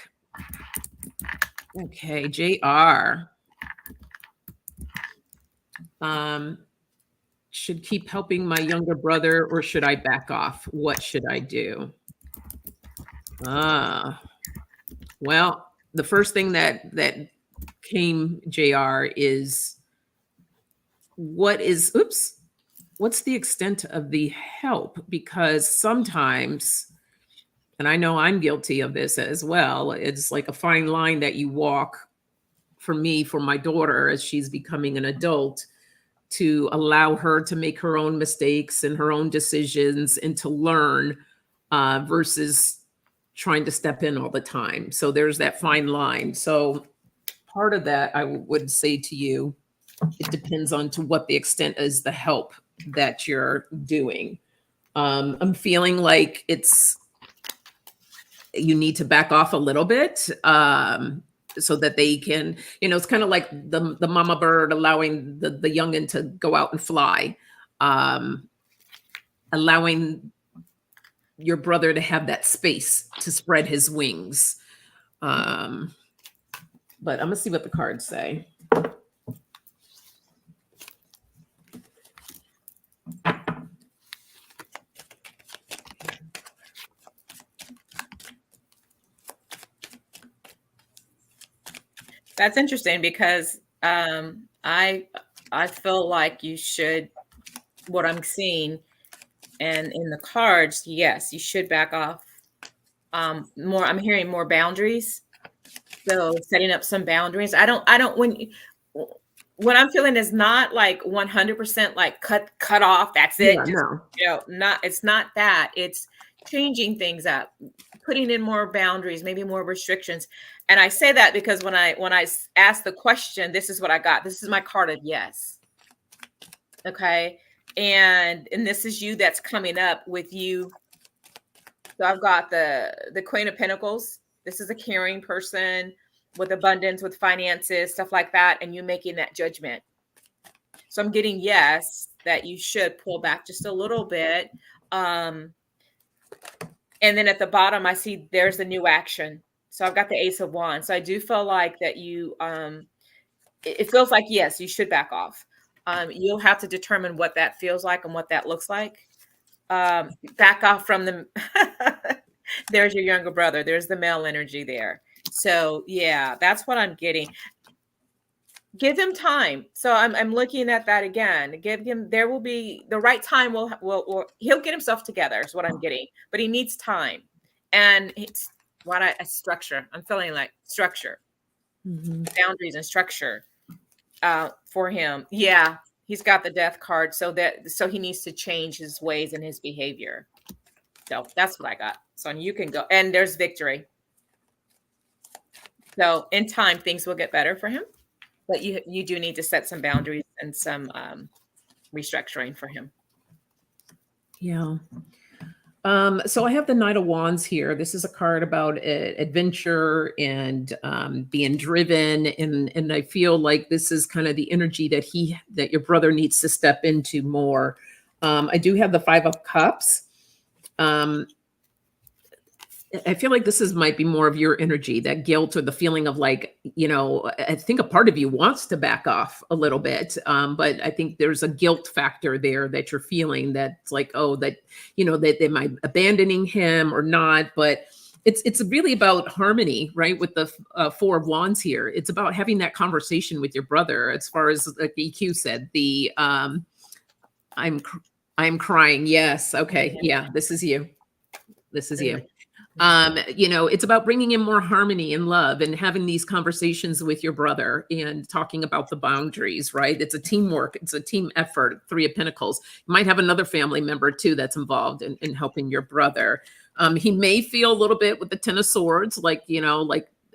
Okay, JR. Should keep helping my younger brother, or should I back off? What should I do? Well, the first thing that came, JR, is what's the extent of the help? Because sometimes, and I know I'm guilty of this as well, it's like a fine line that you walk for me, for my daughter, as she's becoming an adult, to allow her to make her own mistakes and her own decisions and to learn versus trying to step in all the time. So there's that fine line. So part of that, I would say to you, it depends on to what the extent is the help that you're doing. I'm feeling like you need to back off a little bit. So that they can, it's kind of like the mama bird allowing the youngin to go out and fly, allowing your brother to have that space to spread his wings. But I'm gonna see what the cards say. That's interesting because I feel like you should, what I'm seeing, and in the cards, yes, you should back off more. I'm hearing more boundaries. So setting up some boundaries. I don't what I'm feeling is not like 100% like cut off. That's it. Yeah, no. It's not that. It's changing things up, putting in more boundaries, maybe more restrictions. And I say that because when I asked the question, this is what I got. This is my card of yes. Okay. And this is you that's coming up with you. So I've got the Queen of Pentacles. This is a caring person with abundance, with finances, stuff like that. And you making that judgment. So I'm getting yes, that you should pull back just a little bit. And then at the bottom, I see there's the new action. So I've got the Ace of Wands. So I do feel like that you, it feels like, yes, you should back off. You'll have to determine what that feels like and what that looks like. Back off from the, there's your younger brother. There's the male energy there. So yeah, that's what I'm getting. Give him time. So I'm looking at that again. Give him, there will be the right time. He'll get himself together is what I'm getting, but he needs time. And it's what a structure. I'm feeling like structure, boundaries and structure. for him. Yeah, he's got the death card, so he needs to change his ways and his behavior. So that's what I got. So you can go, and there's victory. So in time, things will get better for him, but you do need to set some boundaries and some restructuring for him. Yeah. So I have the Knight of Wands here. This is a card about adventure and being driven, and I feel like this is kind of the energy that your brother needs to step into more. I do have the Five of Cups. I feel like might be more of your energy, that guilt or the feeling of like, I think a part of you wants to back off a little bit. But I think there's a guilt factor there that you're feeling, that's like, oh, that, that they might abandoning him or not. But it's really about harmony, right? With the Four of Wands here. It's about having that conversation with your brother, as far as like EQ said, I'm crying. Yes. Okay. Yeah. This is you. This is you. It's about bringing in more harmony and love and having these conversations with your brother and talking about the boundaries, right? It's a teamwork. It's a team effort. Three of Pentacles. You might have another family member too that's involved in helping your brother. He may feel a little bit with the Ten of Swords, like,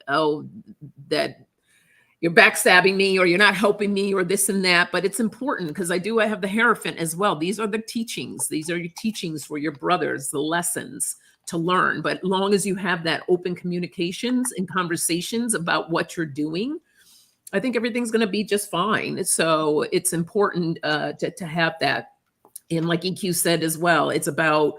oh, that you're backstabbing me or you're not helping me or this and that. But it's important because I have the Hierophant as well. These are the teachings. These are your teachings for your brothers, the lessons to learn. But long as you have that open communications and conversations about what you're doing, I think everything's going to be just fine. So it's important to have that. And like EQ said as well, it's about,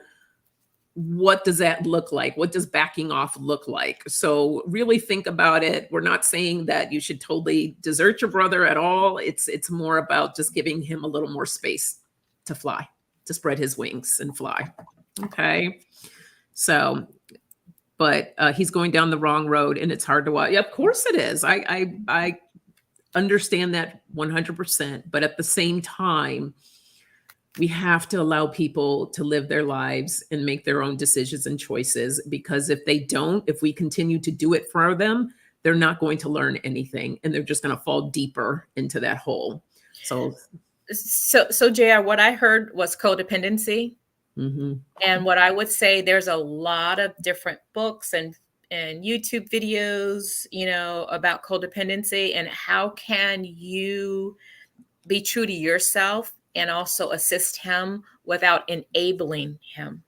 what does that look like? What does backing off look like? So really think about it. We're not saying that you should totally desert your brother at all. It's more about just giving him a little more space to fly, to spread his wings and fly. Okay. So, but he's going down the wrong road and it's hard to watch. Yeah, of course it is. I understand that 100%. But at the same time, we have to allow people to live their lives and make their own decisions and choices, because if they don't, if we continue to do it for them, they're not going to learn anything and they're just going to fall deeper into that hole. So JR, what I heard was codependency. Mm-hmm. And what I would say, there's a lot of different books and YouTube videos, about codependency and how can you be true to yourself and also assist him without enabling him.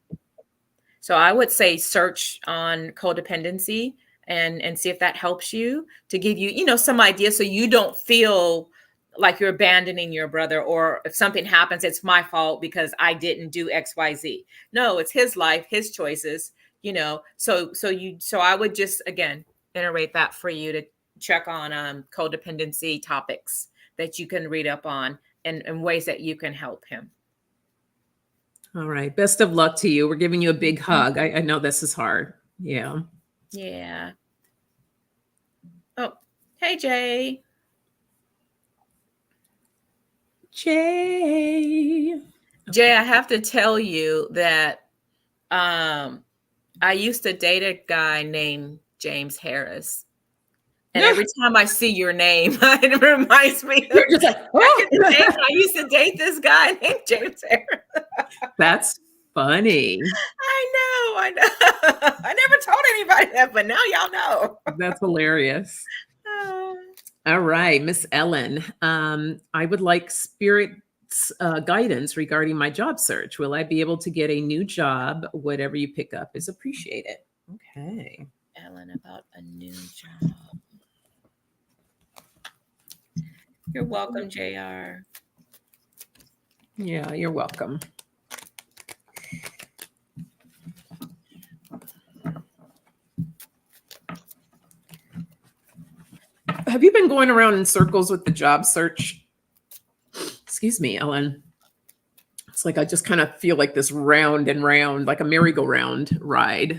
So I would say search on codependency and see if that helps you to give you, some idea, so you don't feel like you're abandoning your brother, or if something happens, it's my fault because I didn't do XYZ. No, it's his life, his choices, So I would just, again, iterate that for you to check on codependency topics that you can read up on and ways that you can help him. All right. Best of luck to you. We're giving you a big hug. I know this is hard. Yeah. Yeah. Oh, hey, Jay. Jay, I have to tell you that I used to date a guy named James Harris. And every time I see your name, it reminds me of, you're just like, oh. I used to date this guy named James Harris. That's funny. I know. I never told anybody that, but now y'all know. That's hilarious. All right, Miss Ellen. I would like Spirit's guidance regarding my job search. Will I be able to get a new job? Whatever you pick up is appreciated. Okay. Ellen, about a new job. You're welcome, JR. Yeah, you're welcome. Have you been going around in circles with the job search? Excuse me, Ellen. It's like I just kind of feel like this round and round, like a merry-go-round ride,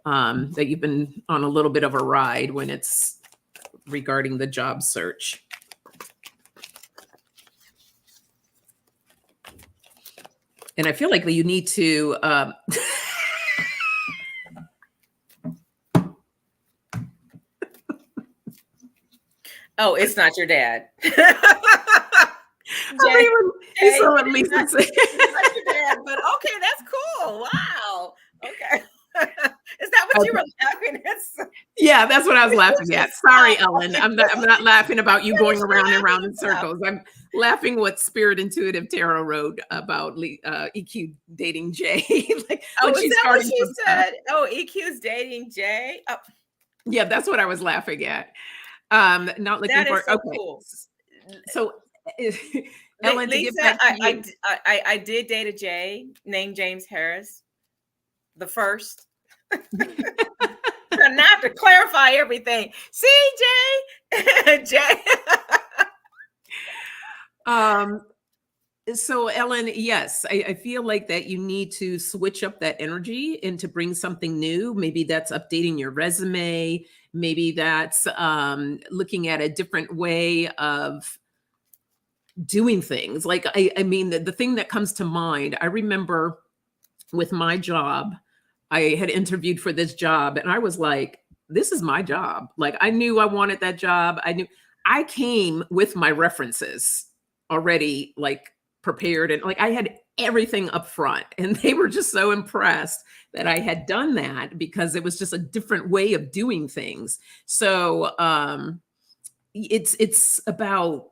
that you've been on a little bit of a ride when it's regarding the job search. And I feel like you need to Oh, it's not your dad. Jay, I mean, you Jay, saw it what is Lisa not, said. it's not your dad, but okay, that's cool. Wow. Okay. Is that what you were laughing at? Yeah, that's what I was Finish laughing at. Sorry, yourself. Ellen. I'm not laughing about you going Finish around and laughing around in yourself. circles. I'm laughing what Spirit Intuitive Tarot wrote about EQ dating Jay. Like Oh, when is she's that what starting she from stuff. said? Oh, EQ's dating Jay. Oh, Yeah, that's what I was laughing at. Not looking that is for. so Okay, cool. so Ellen, to get Lisa, back to you. I did date a Jay named James Harris, the first. And I have to clarify everything. See, Jay, Jay. Um, so Ellen, yes, I feel like that you need to switch up that energy and to bring something new. Maybe that's updating your resume. Maybe that's looking at a different way of doing things. Like I mean, the thing that comes to mind, I remember with my job, I had interviewed for this job and I was like, this is my job. Like I knew I wanted that job. I came with my references already like prepared and like I had everything up front and they were just so impressed that I had done that because it was just a different way of doing things. So it's about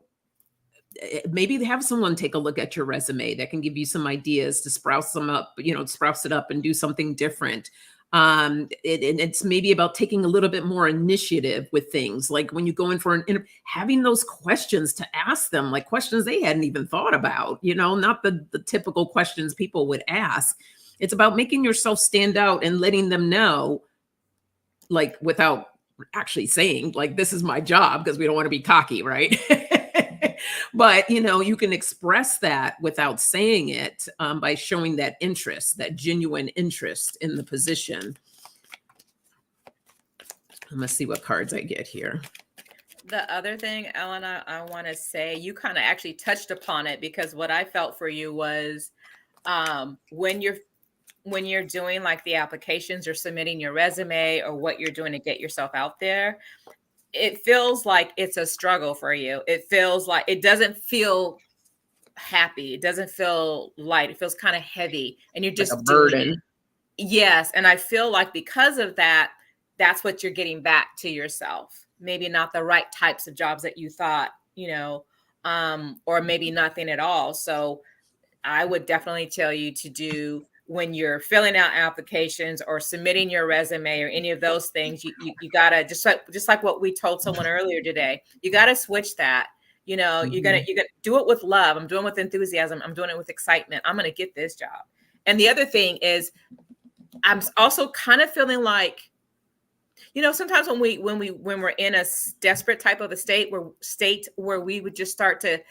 maybe have someone take a look at your resume that can give you some ideas to sprouse them up, sprouse it up and do something different. And it's maybe about taking a little bit more initiative with things like when you go in for an interview, having those questions to ask them, like questions they hadn't even thought about, not the typical questions people would ask. It's about making yourself stand out and letting them know, like without actually saying like this is my job because we don't want to be cocky, right? But you can express that without saying it, by showing that interest, that genuine interest in the position. Let's see what cards I get here. The other thing, Ellen, I want to say, you kind of actually touched upon it because what I felt for you was when you're doing like the applications or submitting your resume or what you're doing to get yourself out there, it feels like it's a struggle for you. It feels like it doesn't feel happy. It doesn't feel light. It feels kind of heavy and you're Like a just doing it. burden. Yes. And I feel like because of that, that's what you're getting back to yourself. Maybe not the right types of jobs that you thought, or maybe nothing at all. So I would definitely tell you to do when you're filling out applications or submitting your resume or any of those things, you gotta just like what we told someone earlier today, you gotta switch that. You're gonna do it with love. I'm doing it with enthusiasm. I'm doing it with excitement. I'm gonna get this job. And the other thing is, I'm also kind of feeling like, sometimes when we're in a desperate type of a state where we would just start to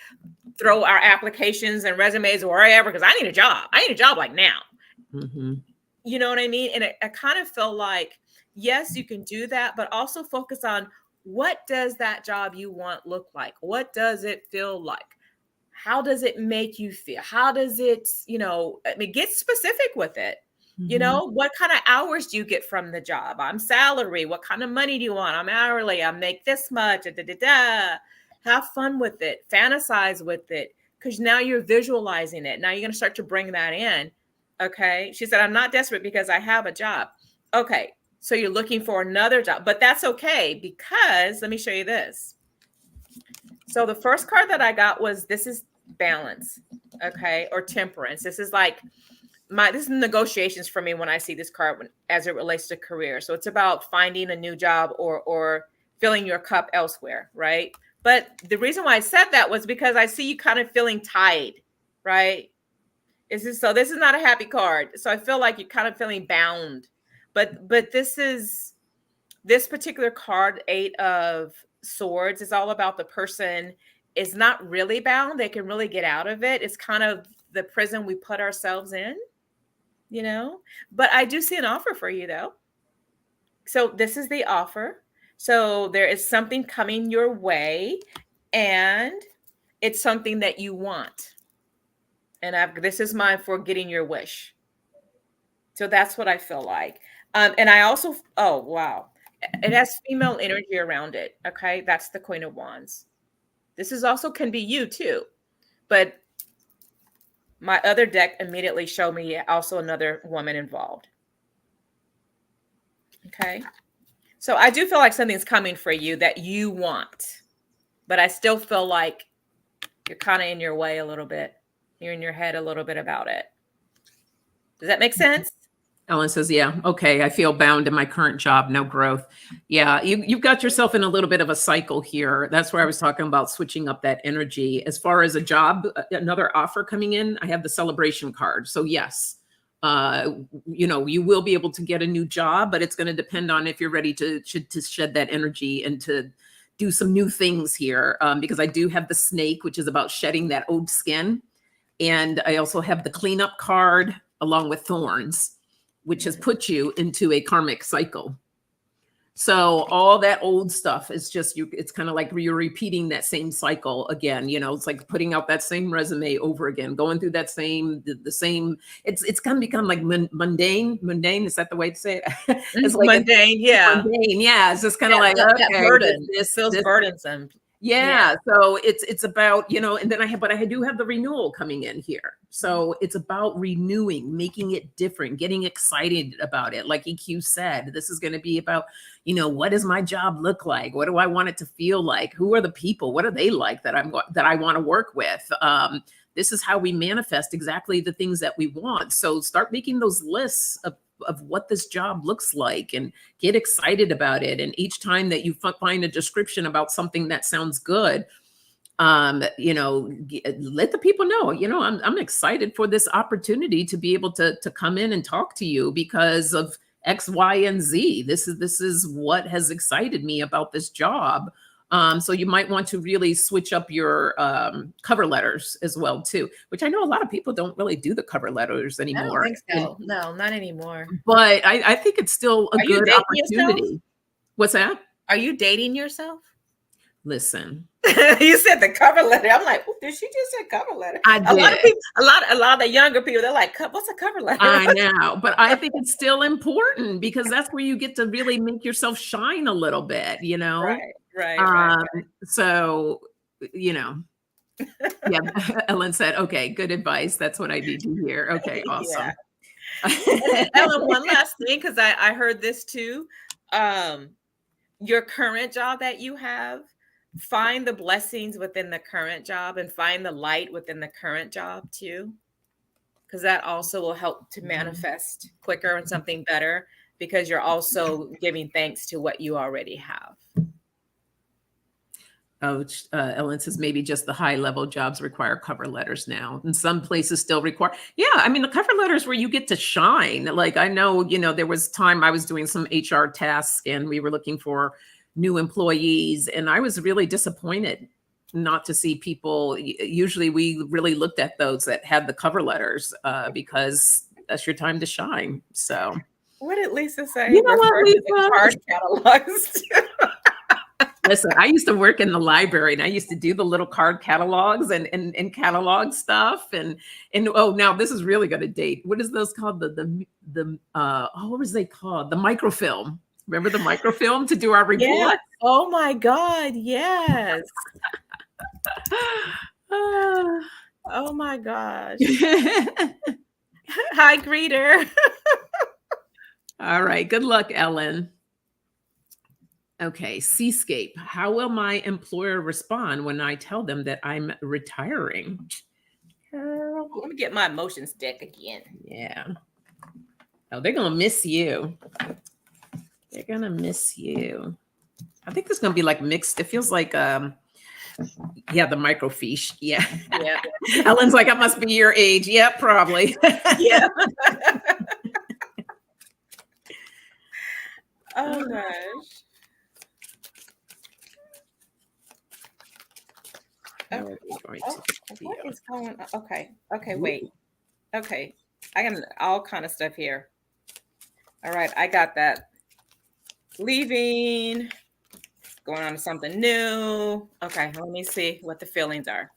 throw our applications and resumes wherever because I need a job. I need a job like now. Mm-hmm. You know what I mean? And I kind of feel like, yes, you can do that, but also focus on what does that job you want look like? What does it feel like? How does it make you feel? How does it, get specific with it. Mm-hmm. What kind of hours do you get from the job? I'm salary. What kind of money do you want? I'm hourly. I make this much. Da, da, da, da. Have fun with it. Fantasize with it. Because now you're visualizing it. Now you're going to start to bring that in. Okay. She said, I'm not desperate because I have a job. Okay. So you're looking for another job, but that's okay because let me show you this. So the first card that I got was, this is balance. Okay. Or temperance. This is like, this is negotiations for me when I see this card as it relates to career. So it's about finding a new job or filling your cup elsewhere, right? But the reason why I said that was because I see you kind of feeling tied, right? This is not a happy card. So I feel like you're kind of feeling bound. But this particular card, 8 of Swords, is all about the person is not really bound. They can really get out of it. It's kind of the prison we put ourselves in. But I do see an offer for you though. So this is the offer. So there is something coming your way and it's something that you want. And this is mine for getting your wish. So that's what I feel like. And I also, oh, wow. It has female energy around it. Okay. That's the Queen of Wands. This is also can be you too. But my other deck immediately showed me also another woman involved. Okay. So I do feel like something's coming for you that you want, but I still feel like you're kind of in your way a little bit. You're in your head a little bit about it. Does that make sense? Ellen says, yeah, okay, I feel bound in my current job, no growth. Yeah, you've got yourself in a little bit of a cycle here. That's where I was talking about switching up that energy. As far as a job, another offer coming in, I have the celebration card. So yes, you will be able to get a new job, but it's going to depend on if you're ready to shed that energy and to do some new things here. Because I do have the snake, which is about shedding that old skin. And I also have the cleanup card along with thorns, which has put you into a karmic cycle. So all that old stuff is just it's kind of like you're repeating that same cycle again. It's like putting out that same resume over again, going through that the same, it's kind of become like mundane. Is that the way to say it? It's like mundane. Yeah. Mundane. Yeah. It's just kind of like, that okay, burden. This feels burdensome. Yeah. So it's about, and then I do have the renewal coming in here. So it's about renewing, making it different, getting excited about it. Like EQ said, this is going to be about, what does my job look like? What do I want it to feel like? Who are the people? What are they like that I want to work with? This is how we manifest exactly the things that we want. So start making those lists of what this job looks like and get excited about it. And each time that you find a description about something that sounds good, let the people know, I'm excited for this opportunity to be able to come in and talk to you because of X, Y, and Z. This is what has excited me about this job. So you might want to really switch up your cover letters as well too, which I know a lot of people don't really do the cover letters anymore. I don't think so. No, not anymore. But I think it's still a good opportunity. Yourself? What's that? Are you dating yourself? Listen. You said the cover letter. I'm like, did she just say cover letter? I did. A lot of people, a lot of the younger people, they're like, what's a cover letter? I know, but I think it's still important because that's where you get to really make yourself shine a little bit, Right. So, yeah, Ellen said, okay, good advice. That's what I need to hear. Okay, awesome. Ellen, one last thing, because I heard this too. Your current job that you have, find the blessings within the current job and find the light within the current job too, because that also will help to manifest quicker and something better because you're also giving thanks to what you already have. Ellen says maybe just the high level jobs require cover letters now, and some places still require. Yeah, I mean the cover letters where you get to shine. Like I know, there was time I was doing some HR tasks and we were looking for new employees, and I was really disappointed not to see people. Usually, we really looked at those that had the cover letters because that's your time to shine. So, what did Lisa say? You know what, Lisa? Card catalogs. Listen, I used to work in the library and I used to do the little card catalogs and catalog stuff. And now this is really going to date. What is those called? What was they called? The microfilm. Remember the microfilm to do our report? Yeah. Oh my God. Yes. Oh my gosh. Hi, greeter. All right. Good luck, Ellen. Okay, Seascape. How will my employer respond when I tell them that I'm retiring? Let me get my emotions deck again. Yeah. Oh, they're going to miss you. They're going to miss you. I think it's going to be like mixed. It feels like, the microfiche. Yeah. Ellen's like, it must be your age. Yeah, probably. Yeah. Oh, gosh. What is going on? Okay, wait. Okay, I got all kind of stuff here. All right, I got that. Leaving, going on to something new. Okay, let me see what the feelings are.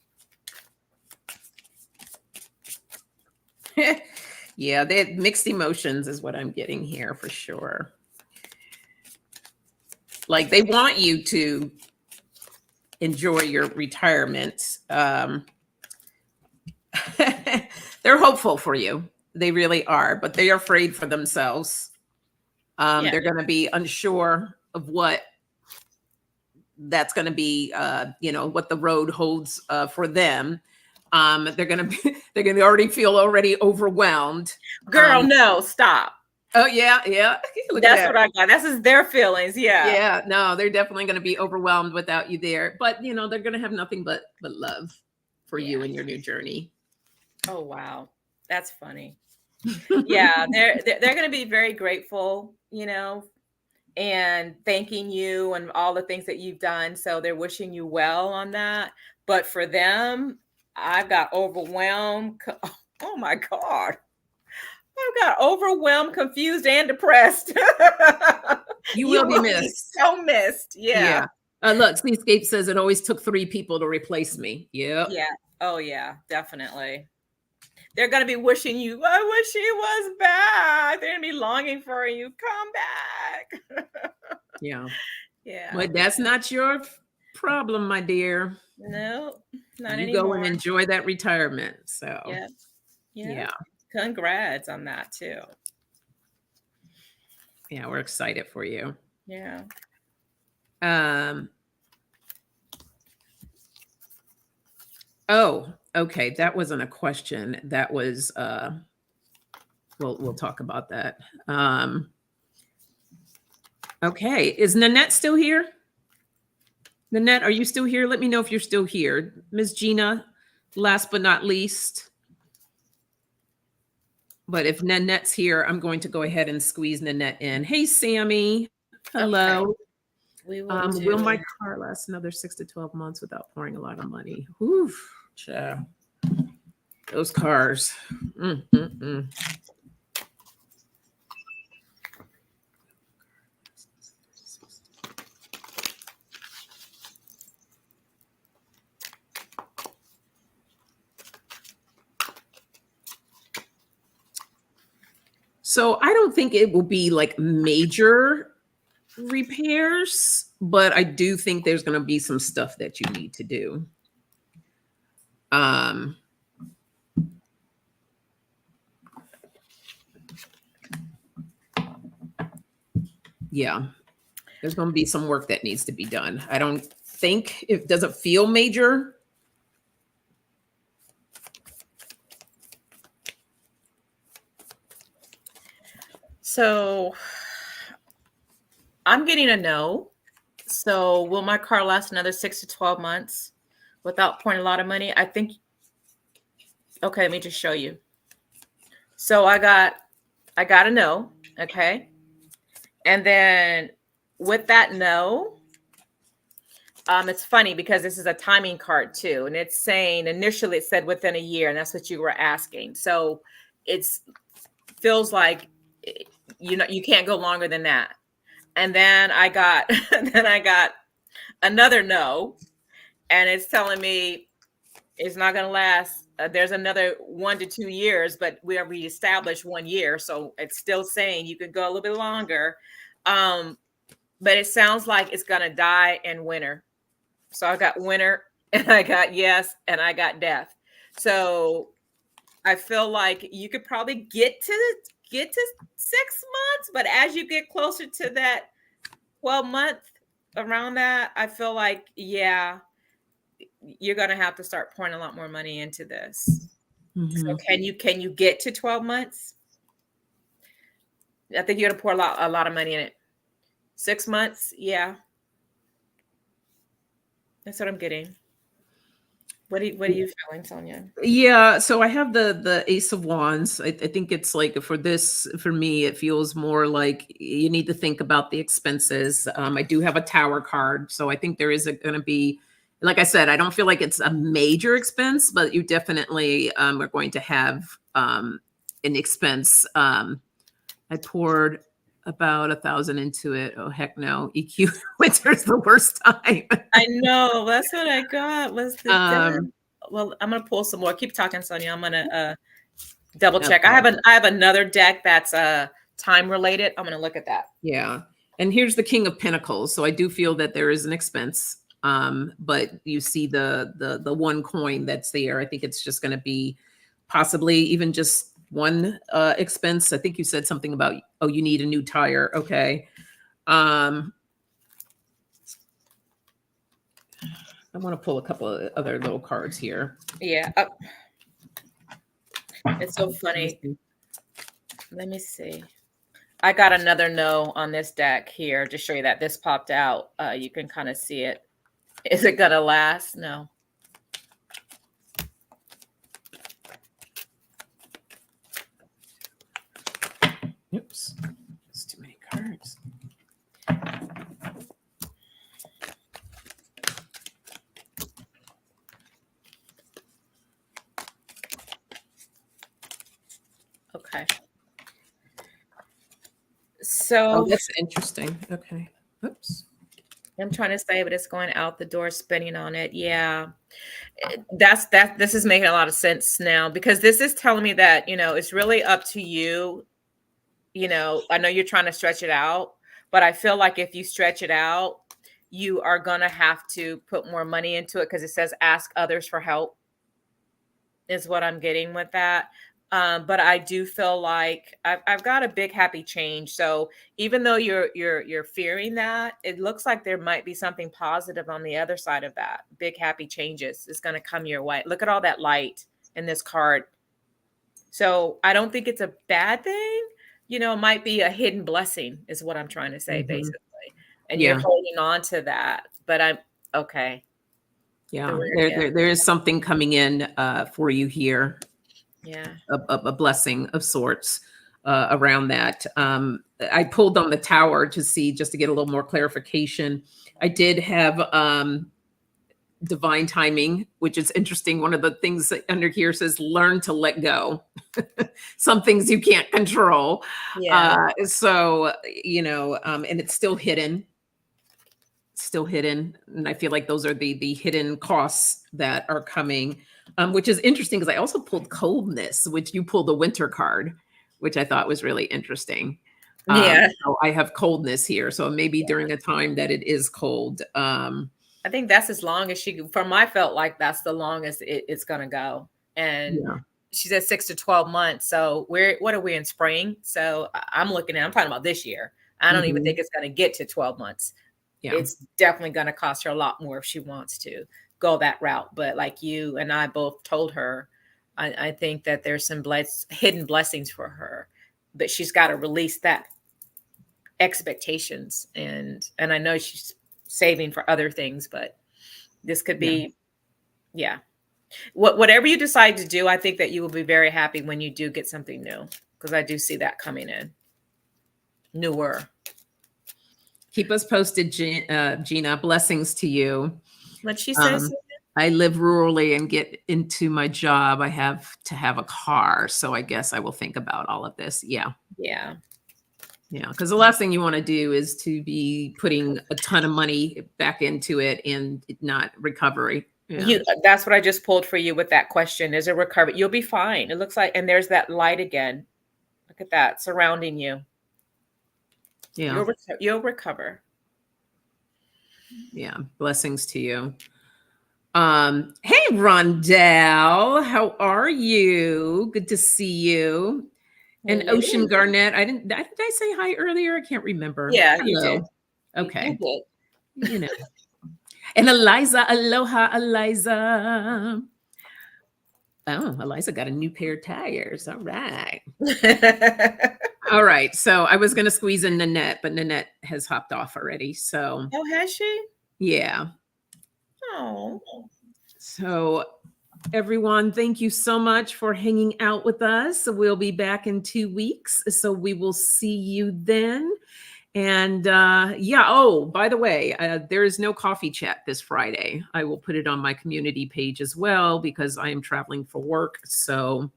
Yeah, they had mixed emotions is what I'm getting here for sure. Like they want you to enjoy your retirement. They're hopeful for you. They really are, but they are afraid for themselves. Yeah. They're going to be unsure of what that's going to be, what the road holds for them. They're going to already feel overwhelmed. Girl, no, stop. Oh yeah. Look at That's that. what I got. That's just their feelings. Yeah. Yeah, no, they're definitely going to be overwhelmed without you there. But they're going to have nothing but love for you and your new journey. Oh wow, that's funny. Yeah, they're going to be very grateful, and thanking you and all the things that you've done. So they're wishing you well on that. But for them, I've got overwhelmed. Oh my God. I've got overwhelmed, confused, and depressed. You will be missed. So missed. Yeah. Look, Seascape says it always took 3 people to replace me. Yeah. Yeah. Oh yeah, definitely. They're going to be wishing you, I wish he was back. They're going to be longing for you. Come back. Yeah. Yeah. But that's not your problem, my dear. No, not you anymore. Go and enjoy that retirement. So yeah. Congrats on that too. Yeah, we're excited for you. Yeah. Oh, okay. That wasn't a question. That was we'll talk about that. Okay. Is Nanette still here? Nanette, are you still here? Let me know if you're still here. Ms. Gina, last but not least. But if Nanette's here, I'm going to go ahead and squeeze Nanette in. Hey, Sammy. Hello. Okay. Will my car last another 6 to 12 months without pouring a lot of money? Oof, child. Those cars. So I don't think it will be like major repairs, but I do think there's going to be some stuff that you need to do. Yeah, there's going to be some work that needs to be done. I don't think it doesn't feel major. So I'm getting a no. So will my car last another 6 to 12 months without pouring a lot of money? I think. Okay, let me just show you. So I got a no. Okay. And then with that no, it's funny because this is a timing card too. And it's saying initially it said within a year, and that's what you were asking. So it's feels like you can't go longer than that. And then I got another no, and it's telling me it's not going to last. There's another 1 to 2 years, but we already established 1 year, so it's still saying you could go a little bit longer. But it sounds like it's going to die in winter. So I got winter, and I got yes, and I got death. So I feel like you could probably get to 6 months, but as you get closer to that 12-month around that, I feel like, yeah, you're going to have to start pouring a lot more money into this. Mm-hmm. So can you get to 12 months? I think you're going to pour a lot of money in it. 6 months. Yeah. That's what I'm getting. What are you feeling, Sonja? Yeah, so I have the Ace of Wands. I think it's like for me, it feels more like you need to think about the expenses. I do have a Tower card, so I think there is going to be, like I said, I don't feel like it's a major expense, but you definitely are going to have an expense. I poured about 1,000 into it. Oh heck no! EQ winter's the worst time. I know, that's what I got. Was the well, I'm gonna pull some more. Keep talking, Sonja. I'm gonna double check. Okay. I have another deck that's time related. I'm gonna look at that. Yeah, And here's the King of Pentacles. So I do feel that there is an expense. But you see the one coin that's there. I think it's just going to be possibly even just one expense. I think you said something about, oh, you need a new tire. Okay. I want to pull a couple of other little cards here. Yeah. It's so funny. Let me see. I got another no on this deck here to show you that this popped out. You can kind of see it. Is it going to last? No. Oops. That's too many cards. Okay. So that's interesting. Okay. Oops. I'm trying to say, but it's going out the door, spinning on it. Yeah. This is making a lot of sense now, because this is telling me that, it's really up to you. I know you're trying to stretch it out, but I feel like if you stretch it out, you are going to have to put more money into it, because it says ask others for help is what I'm getting with that. But I do feel like I've got a big happy change. So even though you're fearing that, it looks like there might be something positive on the other side of that. Big happy changes is going to come your way. Look at all that light in this card. So I don't think it's a bad thing. It might be a hidden blessing is what I'm trying to say, basically. And you're holding on to that. But I'm okay. Yeah, there is something coming in for you here. Yeah, a blessing of sorts around that. I pulled on the tower to see, just to get a little more clarification. I did have divine timing, which is interesting. One of the things under here says learn to let go. Some things you can't control. Yeah. So, and it's still hidden. And I feel like those are the hidden costs that are coming, which is interesting, because I also pulled coldness, which you pulled the winter card, which I thought was really interesting. So I have coldness here, so maybe during a time that it is cold. I think that's as long as I felt like that's the longest it's going to go. And she said 6 to 12 months. So what are we in spring? So I'm talking about this year. I don't even think it's going to get to 12 months. Yeah. It's definitely going to cost her a lot more if she wants to go that route. But like you and I both told her, I think that there's some hidden blessings for her, but she's got to release that expectations. And I know she's saving for other things, but this could be, whatever you decide to do, I think that you will be very happy when you do get something new, because I do see that coming in. Newer. Keep us posted, Gina. Blessings to you. What she says. I live rurally and get into my job. I have to have a car. So I guess I will think about all of this. Yeah. Yeah. Yeah. Because the last thing you want to do is to be putting a ton of money back into it and not recovery. Yeah. That's what I just pulled for you with that question. Is it recovery? You'll be fine. It looks like, and there's that light again. Look at that surrounding you. Yeah. You'll recover. Yeah. Blessings to you. Hey, Rondell, how are you? Good to see you. And Ocean Garnett. Did I say hi earlier? I can't remember. Yeah, hello. You did. Okay. You did. And Eliza, aloha, Eliza. Oh, Eliza got a new pair of tires. All right. All right. So I was going to squeeze in Nanette, but Nanette has hopped off already. So. Oh, has she? Yeah. Oh. So everyone, thank you so much for hanging out with us. We'll be back in 2 weeks. So we will see you then. And oh, by the way, there is no coffee chat this Friday. I will put it on my community page as well, because I am traveling for work. So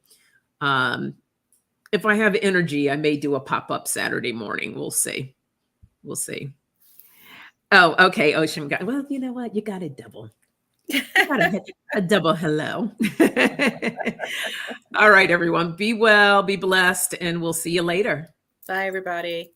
if I have energy, I may do a pop-up Saturday morning. We'll see. We'll see. Oh, okay. Ocean guy. Well, you know what? You got a double. A double hello. All right, everyone. Be well, be blessed, and we'll see you later. Bye, everybody.